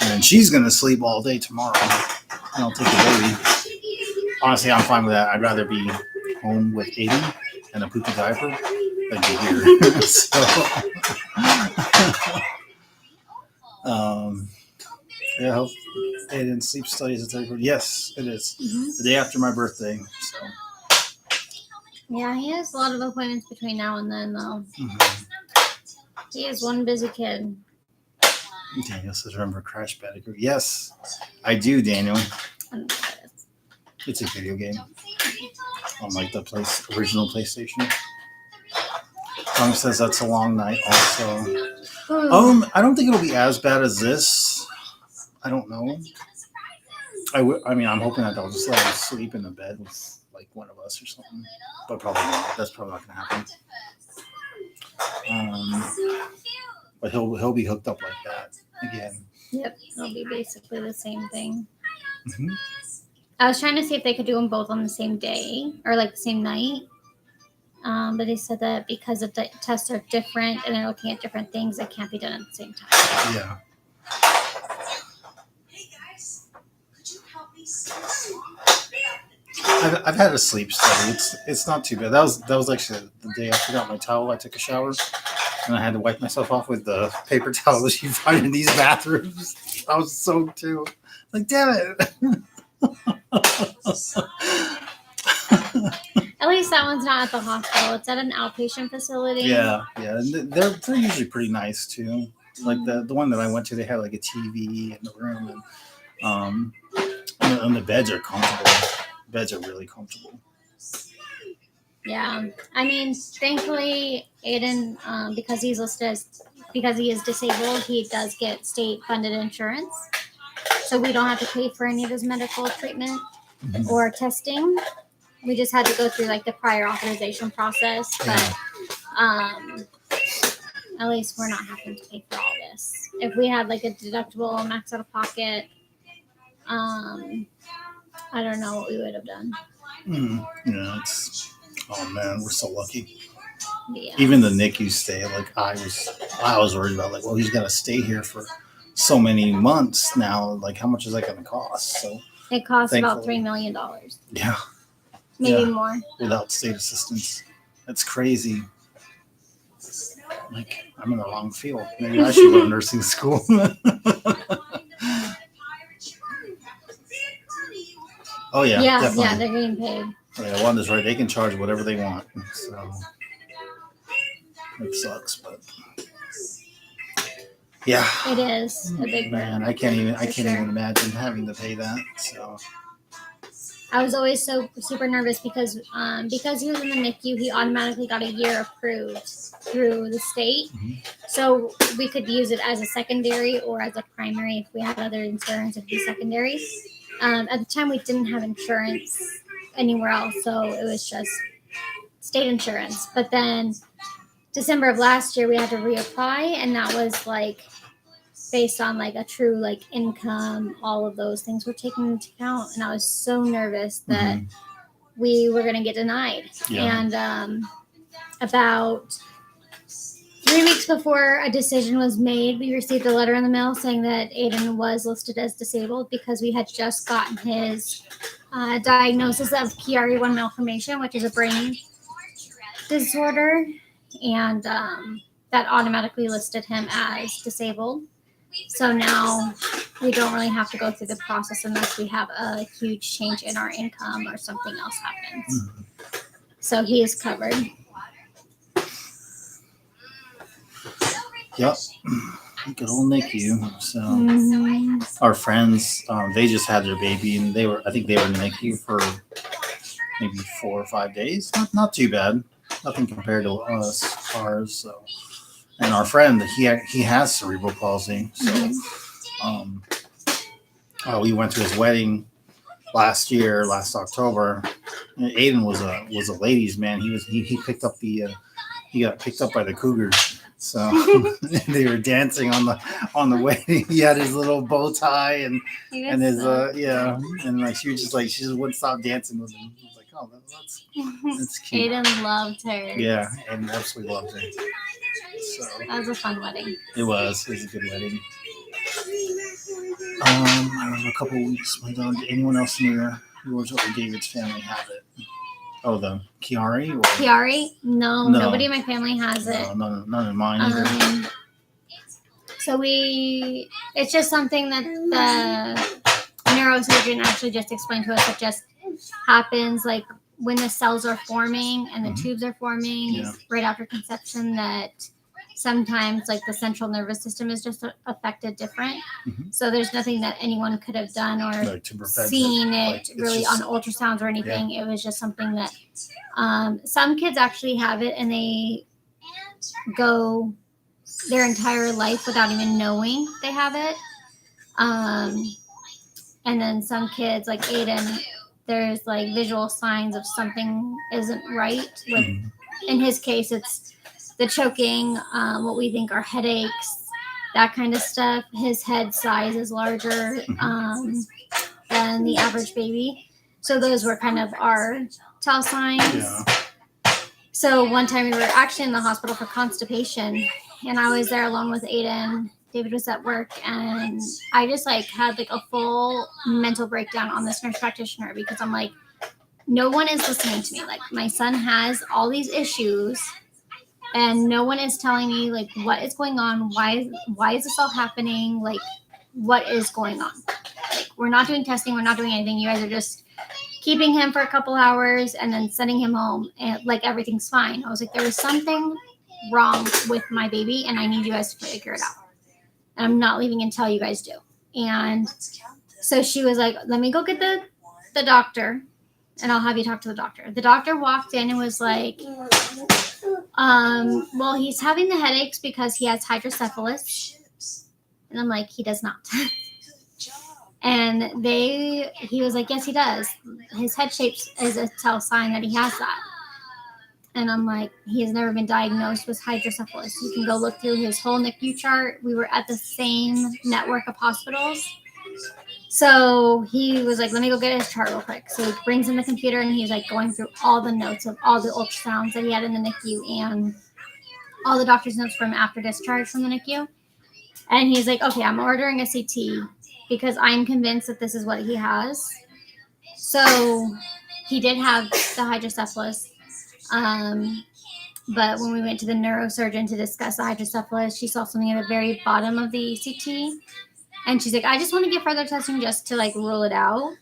And she's gonna sleep all day tomorrow. And I'll take the baby. Honestly, I'm fine with that. I'd rather be home with Aiden and a poopy diaper than be here. So, yeah, I hope Aiden sleep studies at 30. Yes, it is. The day after my birthday. So. Yeah, he has a lot of appointments between now and then, though. He is one busy kid. Daniel says, remember Crash Bandicoot? Yes, I do, Daniel. It's a video game on like the original PlayStation. Tom says that's a long night also. I don't think it'll be as bad as this. I don't know. I mean, I'm hoping that they'll just let him sleep in the bed with like one of us or something. But probably not. That's probably not going to happen. But he'll be hooked up like that again. Yep, it'll be basically the same thing. I was trying to see if they could do them both on the same day or like the same night. But they said that because the tests are different and they're looking at different things, it can't be done at the same time. Yeah. Hey guys, could you help me sing a song? I've had a sleep study. It's not too bad. That was actually the day I forgot my towel. I took a shower and I had to wipe myself off with the paper towel that you find in these bathrooms. I was soaked too. Like, damn it. At least that one's not at the hospital. It's at an outpatient facility. Yeah. And they're usually pretty nice too. Like the one that I went to, they had like a TV in the room, and the beds are comfortable. Beds are really comfortable. Yeah. I mean, thankfully, Aiden, because he is disabled, he does get state funded insurance. So we don't have to pay for any of his medical treatment or testing. We just had to go through like the prior authorization process, but at least we're not having to pay for all this. If we had like a deductible max out of pocket, I don't know what we would have done. Yeah, oh man, we're so lucky. Yeah. Even the NICU stay, like I was worried about, like, well, he's got to stay here for so many months now. Like, how much is that going to cost? So it costs about $3 million. Yeah. Maybe more. Without state assistance. That's crazy. Like, I'm in the wrong field. Maybe I should go to nursing school. Oh yeah, definitely. Yeah, they're getting paid. Yeah, one is right. They can charge whatever they want. So it sucks, but yeah, it is a big man. I can't even imagine having to pay that. So I was always so super nervous because he was in the NICU, he automatically got a year approved through the state, so we could use it as a secondary or as a primary. If we had other insurance, it'd be secondary. At the time, we didn't have insurance anywhere else, so it was just state insurance. But then December of last year, we had to reapply, and that was like based on like a true like income. All of those things were taken into account, and I was so nervous that we were going to get denied. And about 3 weeks before a decision was made, we received a letter in the mail saying that Aiden was listed as disabled because we had just gotten his diagnosis of PRE1 malformation, which is a brain disorder, and that automatically listed him as disabled. So now we don't really have to go through the process unless we have a huge change in our income or something else happens. So he is covered. Yep. Good old NICU. So our friends, they just had their baby, and I think they were in the NICU for maybe 4 or 5 days. Not too bad. Nothing compared to ours. So, and our friend, he has cerebral palsy. So, we went to his wedding last October. And Aiden was a ladies' man. He picked up he got picked up by the Cougars. So they were dancing on the wedding. He had his little bow tie and his and like she just wouldn't stop dancing with him. I was like, oh, that's cute. Aiden loved her. Yeah, Aiden absolutely loved her. So that was a fun wedding. It was a good wedding. I remember a couple of weeks. My dog. Anyone else in yours or David's family have it? Oh, the Chiari? Chiari? No, nobody in my family has it. No, none of mine either. So it's just something that the neurosurgeon actually just explained to us. It just happens like when the cells are forming and the tubes are forming right after conception, that sometimes like the central nervous system is just affected different. So there's nothing that anyone could have done or seen it really on ultrasounds or anything. It was just something that some kids actually have it and they go their entire life without even knowing they have it. And then some kids like Aiden, there's like visual signs of something isn't right. With in his case, it's the choking, what we think are headaches, that kind of stuff. His head size is larger than the average baby. So those were kind of our tell signs. So one time we were actually in the hospital for constipation, and I was there alone with Aiden. David was at work, and I just like had like a full mental breakdown on this nurse practitioner because I'm like, no one is listening to me. Like my son has all these issues, and no one is telling me like what is going on. Why is this all happening? Like what is going on? Like we're not doing testing. We're not doing anything. You guys are just keeping him for a couple hours and then sending him home, and like everything's fine. I was like, there is something wrong with my baby, and I need you guys to figure it out. And I'm not leaving until you guys do. And so she was like, let me go get the doctor, and I'll have you talk to the doctor. The doctor walked in and was like, well, he's having the headaches because he has hydrocephalus. And I'm like, he does not. And he was like, yes, he does. His head shape is a tell sign that he has that. And I'm like, he has never been diagnosed with hydrocephalus. You can go look through his whole NICU chart. We were at the same network of hospitals. So he was like, let me go get his chart real quick. So he brings in the computer, and he's like going through all the notes of all the ultrasounds that he had in the NICU and all the doctor's notes from after discharge from the NICU. And he's like, okay, I'm ordering a CT because I'm convinced that this is what he has. So he did have the hydrocephalus. But when we went to the neurosurgeon to discuss the hydrocephalus, she saw something at the very bottom of the CT. And she's like, I just want to get further testing just to like rule it out.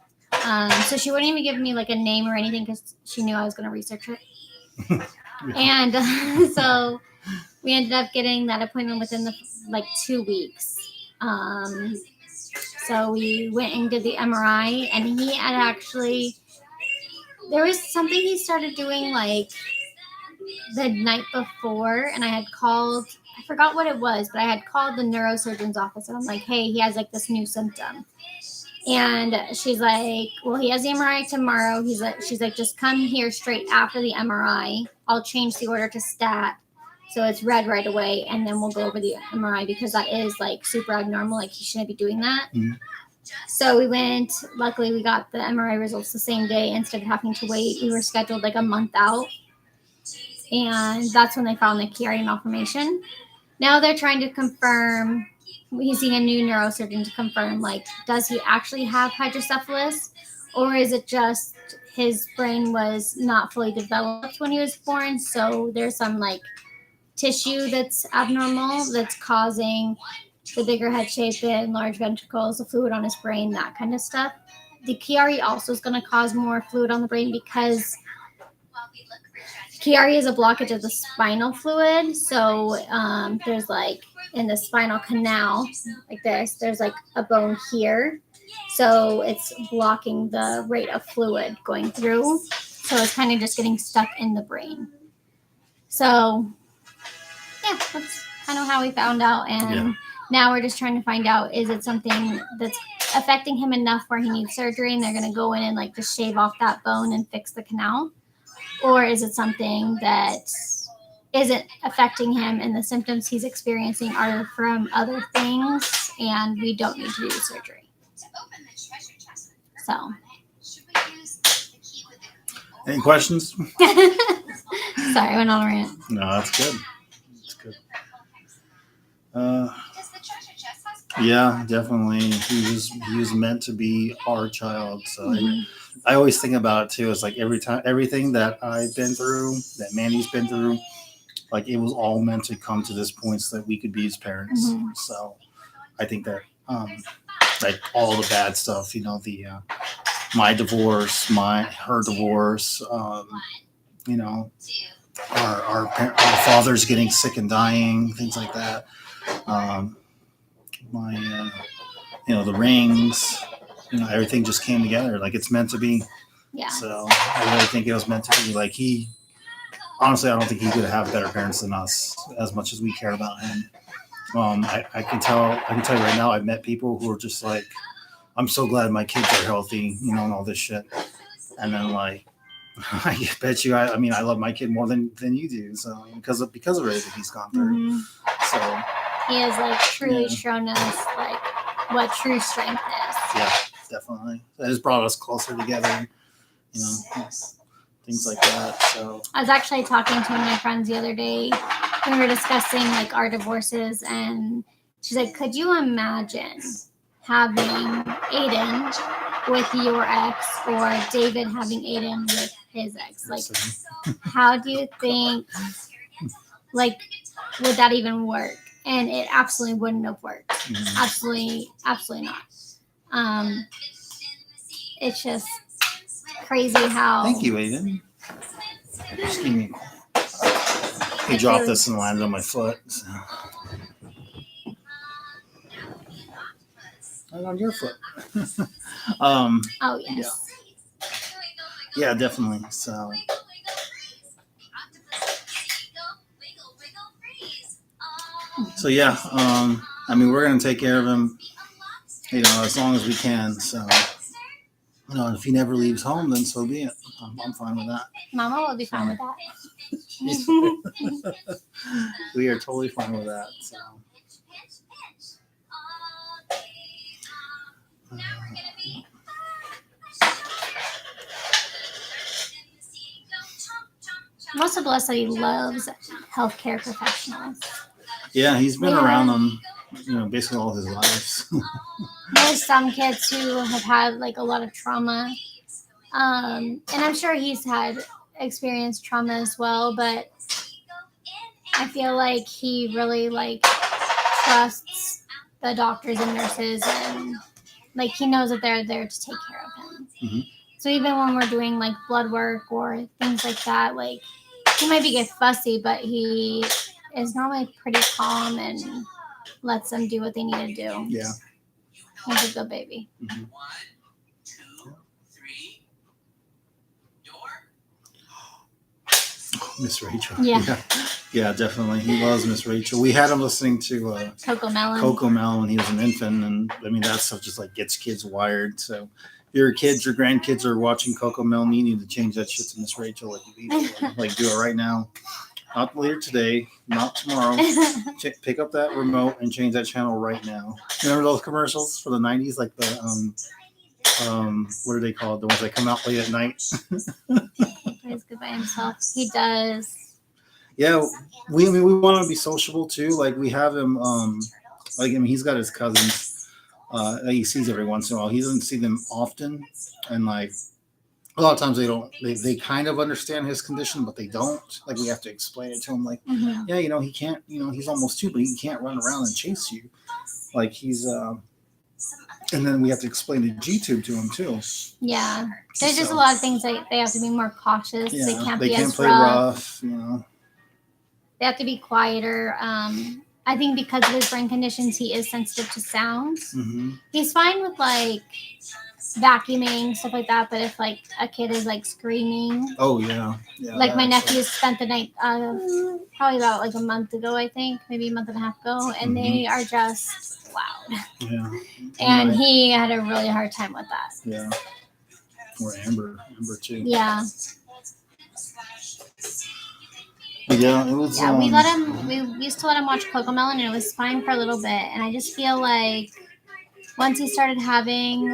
So she wouldn't even give me like a name or anything because she knew I was going to research it. And so we ended up getting that appointment within the like 2 weeks. So we went and did the MRI, and he had actually, there was something he started doing like the night before, and I had called, I forgot what it was, but I had called the neurosurgeon's office, and I'm like, hey, he has like this new symptom. And she's like, well, he has the MRI tomorrow. She's like, just come here straight after the MRI. I'll change the order to stat, so it's red right away, and then we'll go over the MRI because that is like super abnormal. Like he shouldn't be doing that. Mm-hmm. So we went. Luckily, we got the MRI results the same day instead of having to wait. We were scheduled like a month out, and that's when they found the Chiari malformation. Now they're trying to confirm. He's seeing a new neurosurgeon to confirm, like, does he actually have hydrocephalus, or is it just his brain was not fully developed when he was born? So there's some like tissue that's abnormal that's causing the bigger head shape, the enlarged ventricles, the fluid on his brain, that kind of stuff. The Chiari also is going to cause more fluid on the brain because Chiari is a blockage of the spinal fluid. So there's like in the spinal canal, like this, there's like a bone here. So it's blocking the rate of fluid going through. So it's kind of just getting stuck in the brain. So yeah, that's kind of how we found out. And now we're just trying to find out, is it something that's affecting him enough where he needs surgery and they're going to go in and like just shave off that bone and fix the canal? Or is it something that isn't affecting him and the symptoms he's experiencing are from other things and we don't need to do the surgery? So. Any questions? Sorry, I went on a rant. No, that's good. That's good. Yeah, definitely. He was meant to be our child. So I always think about it too. It's like everything that I've been through, that Mandy's been through, like it was all meant to come to this point so that we could be his parents. Mm-hmm. So I think that like all the bad stuff, you know, the my divorce, her divorce, you know, our fathers getting sick and dying, things like that. You know, the rings, you know, everything just came together like it's meant to be. Yeah. So I really think it was meant to be. Like honestly, I don't think he could have better parents than us as much as we care about him. I can tell you right now, I've met people who are just like, I'm so glad my kids are healthy, you know, and all this shit. And then like, I bet you, I mean, I love my kid more than you do. So because of everything he's gone through. Mm-hmm. So he has like truly shown us like what true strength is. Yeah, definitely. That has brought us closer together, you know, things like that. So I was actually talking to one of my friends the other day. We were discussing like our divorces, and she's like, "Could you imagine having Aiden with your ex, or David having Aiden with his ex? Like, how do you think, like, would that even work?" And it absolutely wouldn't have worked. Mm-hmm. Absolutely not. It's just crazy how. Thank you, Aiden. Just give me. He dropped this and landed on my foot. So. And on your foot. Oh yes. Yeah, definitely. So. So yeah, I mean, we're gonna take care of him, you know, as long as we can. So, you know, if he never leaves home, then so be it. I'm fine with that. Mama will be fine with that. We are totally fine with that. So. I'm also blessed that he loves healthcare professionals. Yeah, he's been around them, you know, basically all his life. There's some kids who have had like a lot of trauma, and I'm sure he's had experienced trauma as well. But I feel like he really like trusts the doctors and nurses, and like he knows that they're there to take care of him. Mm-hmm. So even when we're doing like blood work or things like that, like he might get fussy, but he is normally pretty calm and lets them do what they need to do. Yeah. He's a good baby. Mm-hmm. 1, 2, 3, door. Miss Rachel. Yeah. Yeah, definitely. He loves Miss Rachel. We had him listening to Coco Melon. Coco Melon when he was an infant, and I mean that stuff just like gets kids wired. So if your kids or grandkids are watching Coco Melon, you need to change that shit to Miss Rachel. Like do it right now. Not later today, not tomorrow. Pick up that remote and change that channel right now. Remember those commercials for the 90s, like the what are they called? The ones that come out late at night. He's good by himself. He does. Yeah, we want to be sociable too. Like we have him. Like I mean, he's got his cousins that he sees every once in a while. He doesn't see them often, and like a lot of times they kind of understand his condition, but they don't. Like we have to explain it to him. Like, yeah, you know, he can't. You know, he's almost 2, but he can't run around and chase you. Like he's. And then we have to explain the G-tube to him too. Yeah, there's just a lot of things that they have to be more cautious. Yeah, they can't be as play rough. You know. They have to be quieter. I think because of his brain conditions, he is sensitive to sounds. Mm-hmm. He's fine with like vacuuming, stuff like that. But if like a kid is like screaming, oh yeah. Like my nephew spent the night probably about like a month ago, I think, maybe a month and a half ago, and they are just loud. Yeah. And he had a really hard time with that. Yeah. Or Amber too. Yeah. Yeah, it was. Yeah, we let him. We used to let him watch Coco Melon, and it was fine for a little bit. And I just feel like once he started having,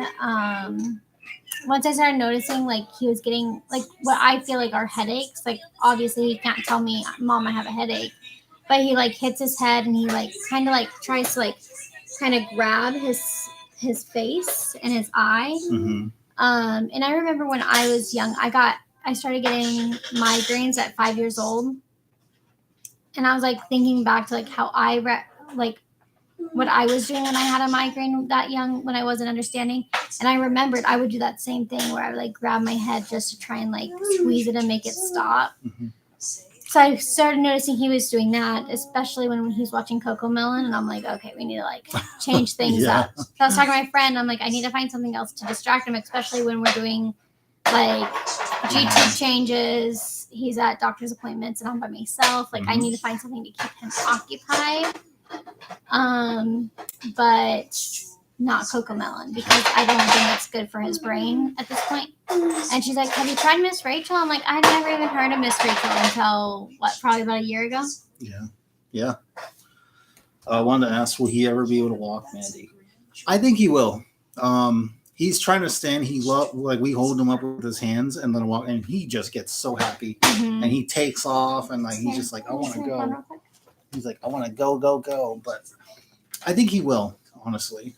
once I started noticing, like he was getting like what I feel like are headaches. Like obviously he can't tell me, Mom, I have a headache, but he like hits his head and he like kind of like tries to like kind of grab his face and his eye. Mm-hmm. And I remember when I was young, I started getting migraines at 5 years old. And I was like thinking back to like how like what I was doing when I had a migraine that young, when I wasn't understanding. And I remembered I would do that same thing where I would like grab my head just to try and like squeeze it and make it stop. Mm-hmm. So I started noticing he was doing that, especially when he was watching Coco Melon. And I'm like, okay, we need to like change things up. So I was talking to my friend. I'm like, I need to find something else to distract him, especially when we're doing like G-tube changes. He's at doctor's appointments and I'm by myself. Like I need to find something to keep him occupied. But not Coco Melon because I don't think it's good for his brain at this point. And she's like, have you tried Miss Rachel? I'm like, I never even heard of Miss Rachel until probably about a year ago. Yeah. I wanted to ask, will he ever be able to walk, Mandy? I think he will. he's trying to stand. He like we hold him up with his hands and let him walk, and he just gets so happy, and he takes off, and like he's just like, I want to go. He's like, I want to go, go, go, but I think he will, honestly.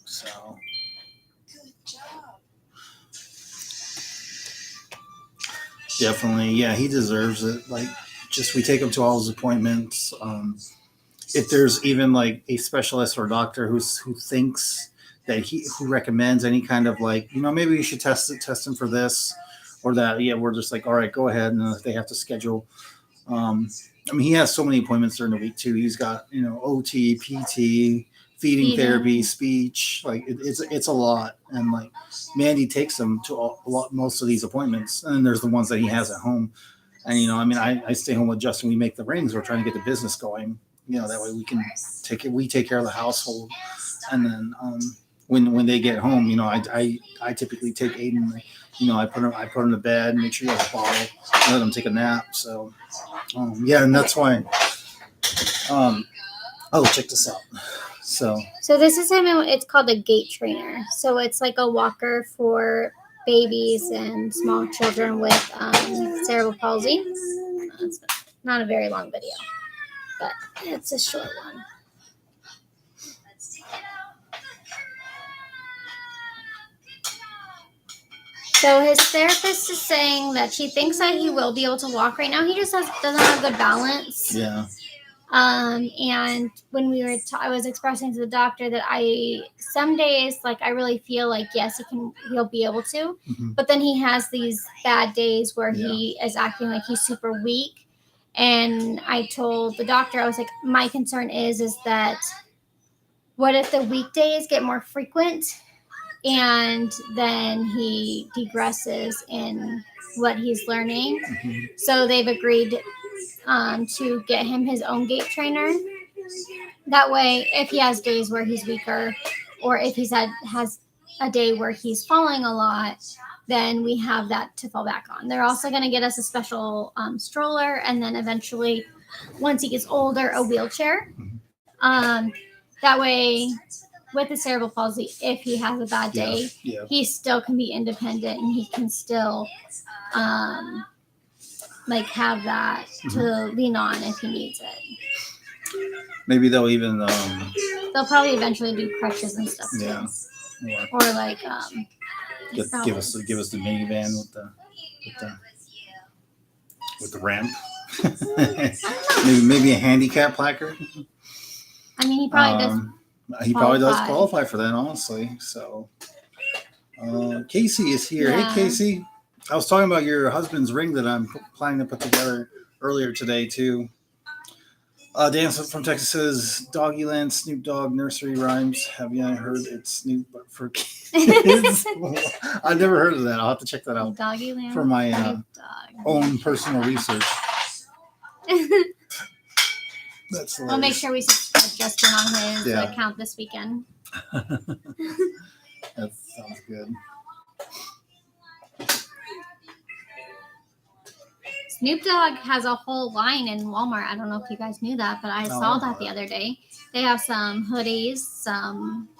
So. Good job. Definitely, yeah, he deserves it. Like, just we take him to all his appointments. If there's even like a specialist or doctor who thinks that who recommends any kind of like, maybe you should test him for this or that. Yeah, we're just like, all right, go ahead. And if they have to schedule, he has so many appointments during the week too. He's got OT, PT, feeding therapy, speech. Like it's a lot. And like Mandy takes him to most of these appointments, and then there's the ones that he has at home. And I stay home with Justin. We make the rings. We're trying to get the business going. That way we can we take care of the household, and then when they get home, I typically take Aiden. I put him to bed, make sure he has a bottle, let him take a nap. So and that's why. Check this out. So this is him. It's called a gait trainer. So it's like a walker for babies and small children with cerebral palsy. It's not a very long video, but it's a short one. So his therapist is saying that she thinks that he will be able to walk right now. He just doesn't have good balance. Yeah. And when I was expressing to the doctor that some days, like, I really feel like, yes, he'll be able to, but then he has these bad days where he is acting like he's super weak. And I told the doctor, I was like, my concern is that what if the weekdays get more frequent and then he degresses in what he's learning? So they've agreed to get him his own gait trainer. That way, if he has days where he's weaker, or if has a day where he's falling a lot, then we have that to fall back on. They're also going to get us a special stroller, and then eventually, once he gets older, a wheelchair. That way, with the cerebral palsy, if he has a bad day, he still can be independent, and he can still have that to lean on if he needs it. Maybe they'll even they'll probably eventually do crutches and stuff too. Yeah. Or like give us the minivan with the ramp. maybe a handicap placard. He probably does. He probably does qualify for that, honestly. So Casey is here. Yeah. Hey, Casey. I was talking about your husband's ring that I'm planning to put together earlier today, too. Dan from Texas says, Doggyland, Snoop Dogg, nursery rhymes. Have you heard it's Snoop, but for kids? I've never heard of that. I'll have to check that out Doggyland for my own personal research. That's hilarious. We'll make sure we subscribe Justin on his account this weekend. That sounds good. Snoop Dogg has a whole line in Walmart. I don't know if you guys knew that, but I saw that the other day. They have some hoodies, some...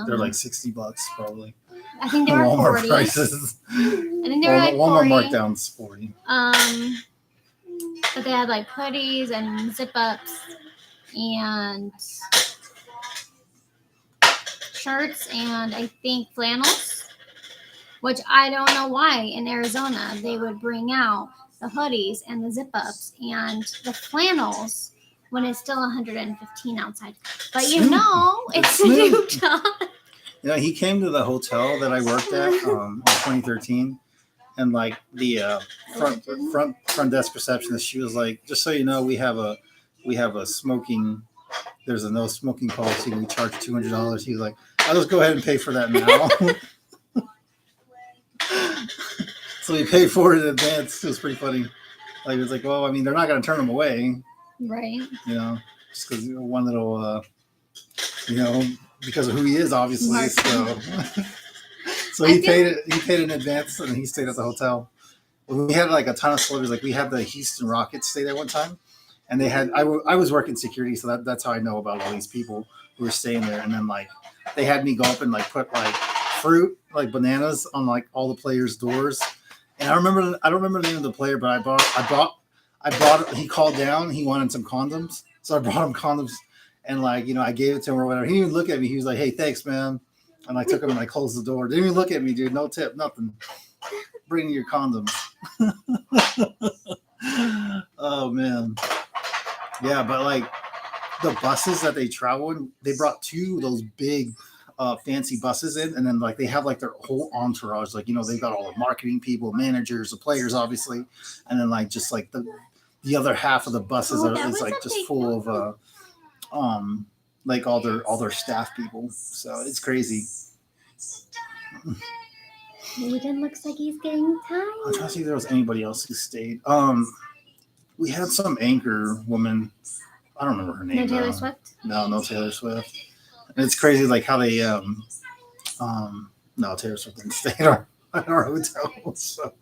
they're like $60 probably. I think they were Walmart 40. prices. I think they were like 40. Walmart markdown's 40. But they had like hoodies and zip-ups and shirts and I think flannels, which I don't know why in Arizona they would bring out the hoodies and the zip-ups and the flannels when it's still 115 outside. But it's Snoop Dogg. He came to the hotel that I worked at in 2013, and like the front desk receptionist, she was like, "Just so you know, we have a smoking. There's a no smoking policy. We charge $200." He was like, "I'll just go ahead and pay for that now." So we paid for it in advance. It was pretty funny. Like, it was like, well, they're not going to turn them away. Right. Just because one little, because of who he is, obviously. So he paid it. He paid in advance, and he stayed at the hotel. We had like a ton of celebrities. Like we had the Houston Rockets stay there one time, and they had I was working security, so that's how I know about all these people who were staying there. And then like they had me go up and like put like fruit, like bananas, on like all the players' doors. And I don't remember the name of the player, but I bought. He called down. He wanted some condoms, so I brought him condoms, and like I gave it to him or whatever. He didn't even look at me. He was like, "Hey, thanks, man." And I took him and I closed the door. Didn't even look at me, dude. No tip, nothing. Bring your condoms. Oh man, yeah, but like the buses that they travel in, they brought two of those big fancy buses in, and then like they have like their whole entourage, like they've got all the marketing people, managers, the players, obviously, and then like just like the other half of the buses is like just full of like all their staff people. So it's crazy. Aiden looks like he's getting tired. I'm trying to see if there was anybody else who stayed. We had some anchor woman. I don't remember her name. No Taylor Swift? No Taylor Swift. And it's crazy like how they no, Taylor Swift didn't stay in our hotel. So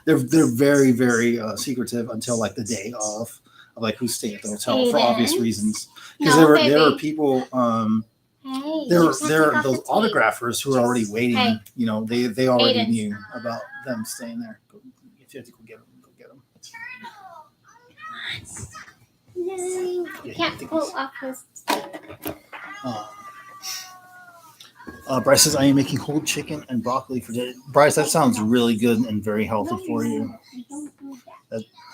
they're very, very secretive until like the day of like who's staying at the hotel for obvious reasons. Because there were people there are those autographers who are already waiting. Hey. They already Aiden. knew about them staying there. If you have to go get them. No, you can't pull off his. Bryce says, I am making whole chicken and broccoli for dinner. Bryce, that sounds really good and very healthy for you.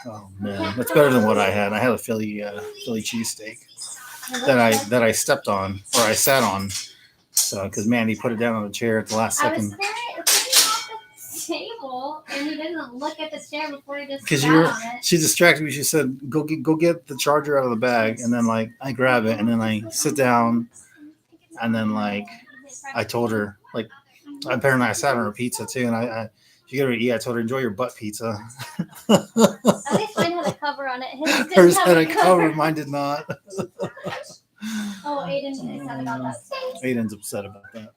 Oh man, that's better than what I had. I had a Philly cheesesteak that I stepped on or I sat on. So because Mandy put it down on the chair at the last second. I was sitting off the table and he didn't look at the chair before he just because sat on it. She distracted me. She said, "Go get the charger out of the bag," and then like I grab it and then I sit down, and then like I told her like apparently I sat on her pizza too, and she got to eat. I told her enjoy your butt pizza. At least mine had a cover on it. Hers had a cover. Mine did not. Oh, Aiden's upset about that. Aiden's upset about that.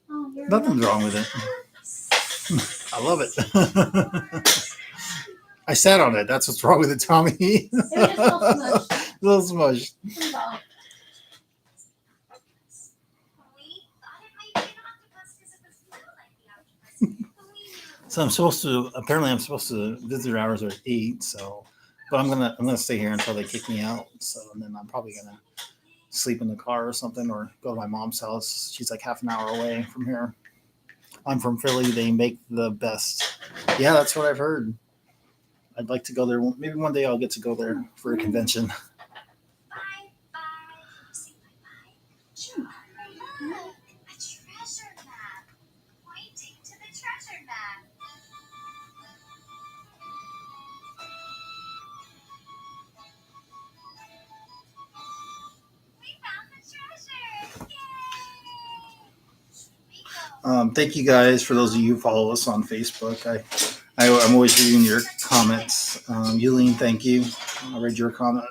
Oh, Nothing's wrong with it. I love it. I sat on it. That's what's wrong with it, Tommy. It was just a little smushed. That's all. So I'm supposed to visitor hours are at 8, so but I'm gonna stay here until they kick me out. So and then I'm probably gonna sleep in the car or something or go to my mom's house. She's like half an hour away from here. I'm from Philly. They make the best. Yeah, that's what I've heard. I'd like to go there. Maybe one day I'll get to go there for a convention. Thank you guys for those of you who follow us on Facebook. I'm always reading your comments. Yulene, thank you. I read your comment.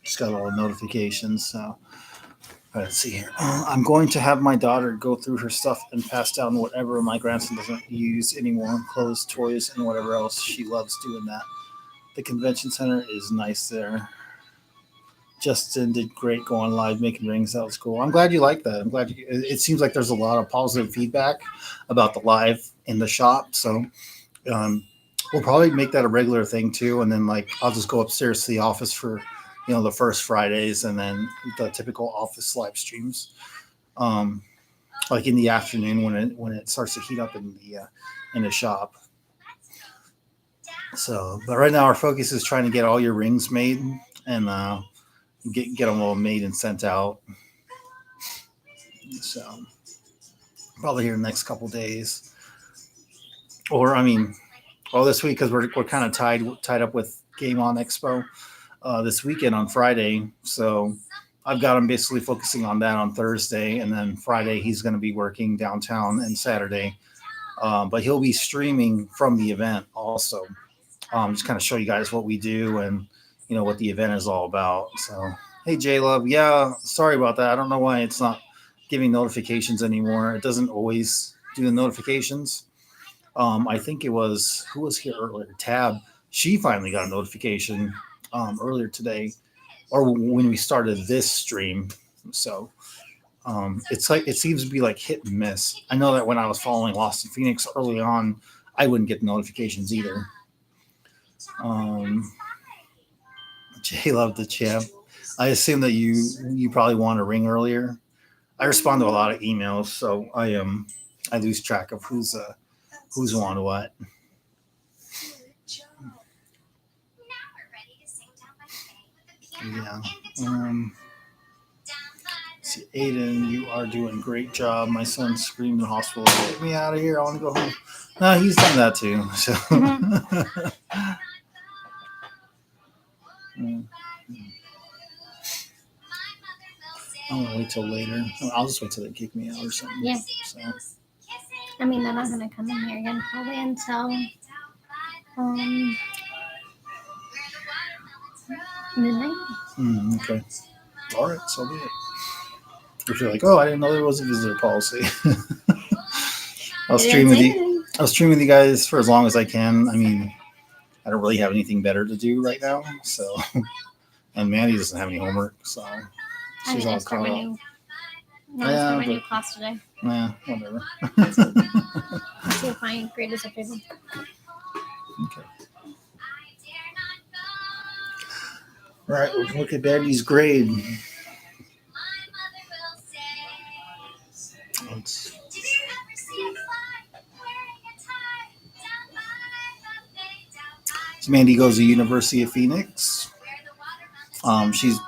Just got all the notifications. So let's see here. I'm going to have my daughter go through her stuff and pass down whatever my grandson doesn't use anymore, clothes, toys, and whatever else. She loves doing that. The convention center is nice there. Justin did great going live, making rings. That was cool. I'm glad you like that. I'm glad it seems like there's a lot of positive feedback about the live in the shop. So we'll probably make that a regular thing too. And then like I'll just go upstairs to the office for the first Fridays and then the typical office live streams. Like in the afternoon when it starts to heat up in the shop. So, but right now our focus is trying to get all your rings made and get them all made and sent out. So probably here in the next couple days, or this week because we're kind of tied up with Game On Expo this weekend on Friday. So I've got him basically focusing on that on Thursday, and then Friday he's going to be working downtown, and Saturday, but he'll be streaming from the event also. Just kind of show you guys what we do and what the event is all about. So, hey, J-Love. Yeah, sorry about that. I don't know why it's not giving notifications anymore. It doesn't always do the notifications. I think it was who was here earlier. Tab. She finally got a notification earlier today, or when we started this stream. So it's like it seems to be like hit and miss. I know that when I was following Lost in Phoenix early on, I wouldn't get notifications either. Jay loved the chat. I assume that you probably want to ring earlier. I respond to a lot of emails, so I lose track of who's on what. Yeah. See, Aiden, you are doing a great job. My son screamed in the hospital, "Get me out of here! I want to go home." No, he's done that too. So. I'm gonna wait till later. I'll just wait till they kick me out or something. Yeah. So. I mean, they're not gonna come in here again probably until midnight. Okay. All right, so be it. If you're like, oh, I didn't know there was a visitor policy. I'll stream with you guys for as long as I can. I mean, I don't really have anything better to do right now, so. And Mandy doesn't have any homework, so she's all caught up. Yeah, my new class today. Yeah, whatever. See if my grade is updated. Okay. All right, we'll look at Mandy's grade. So Mandy goes to University of Phoenix. She's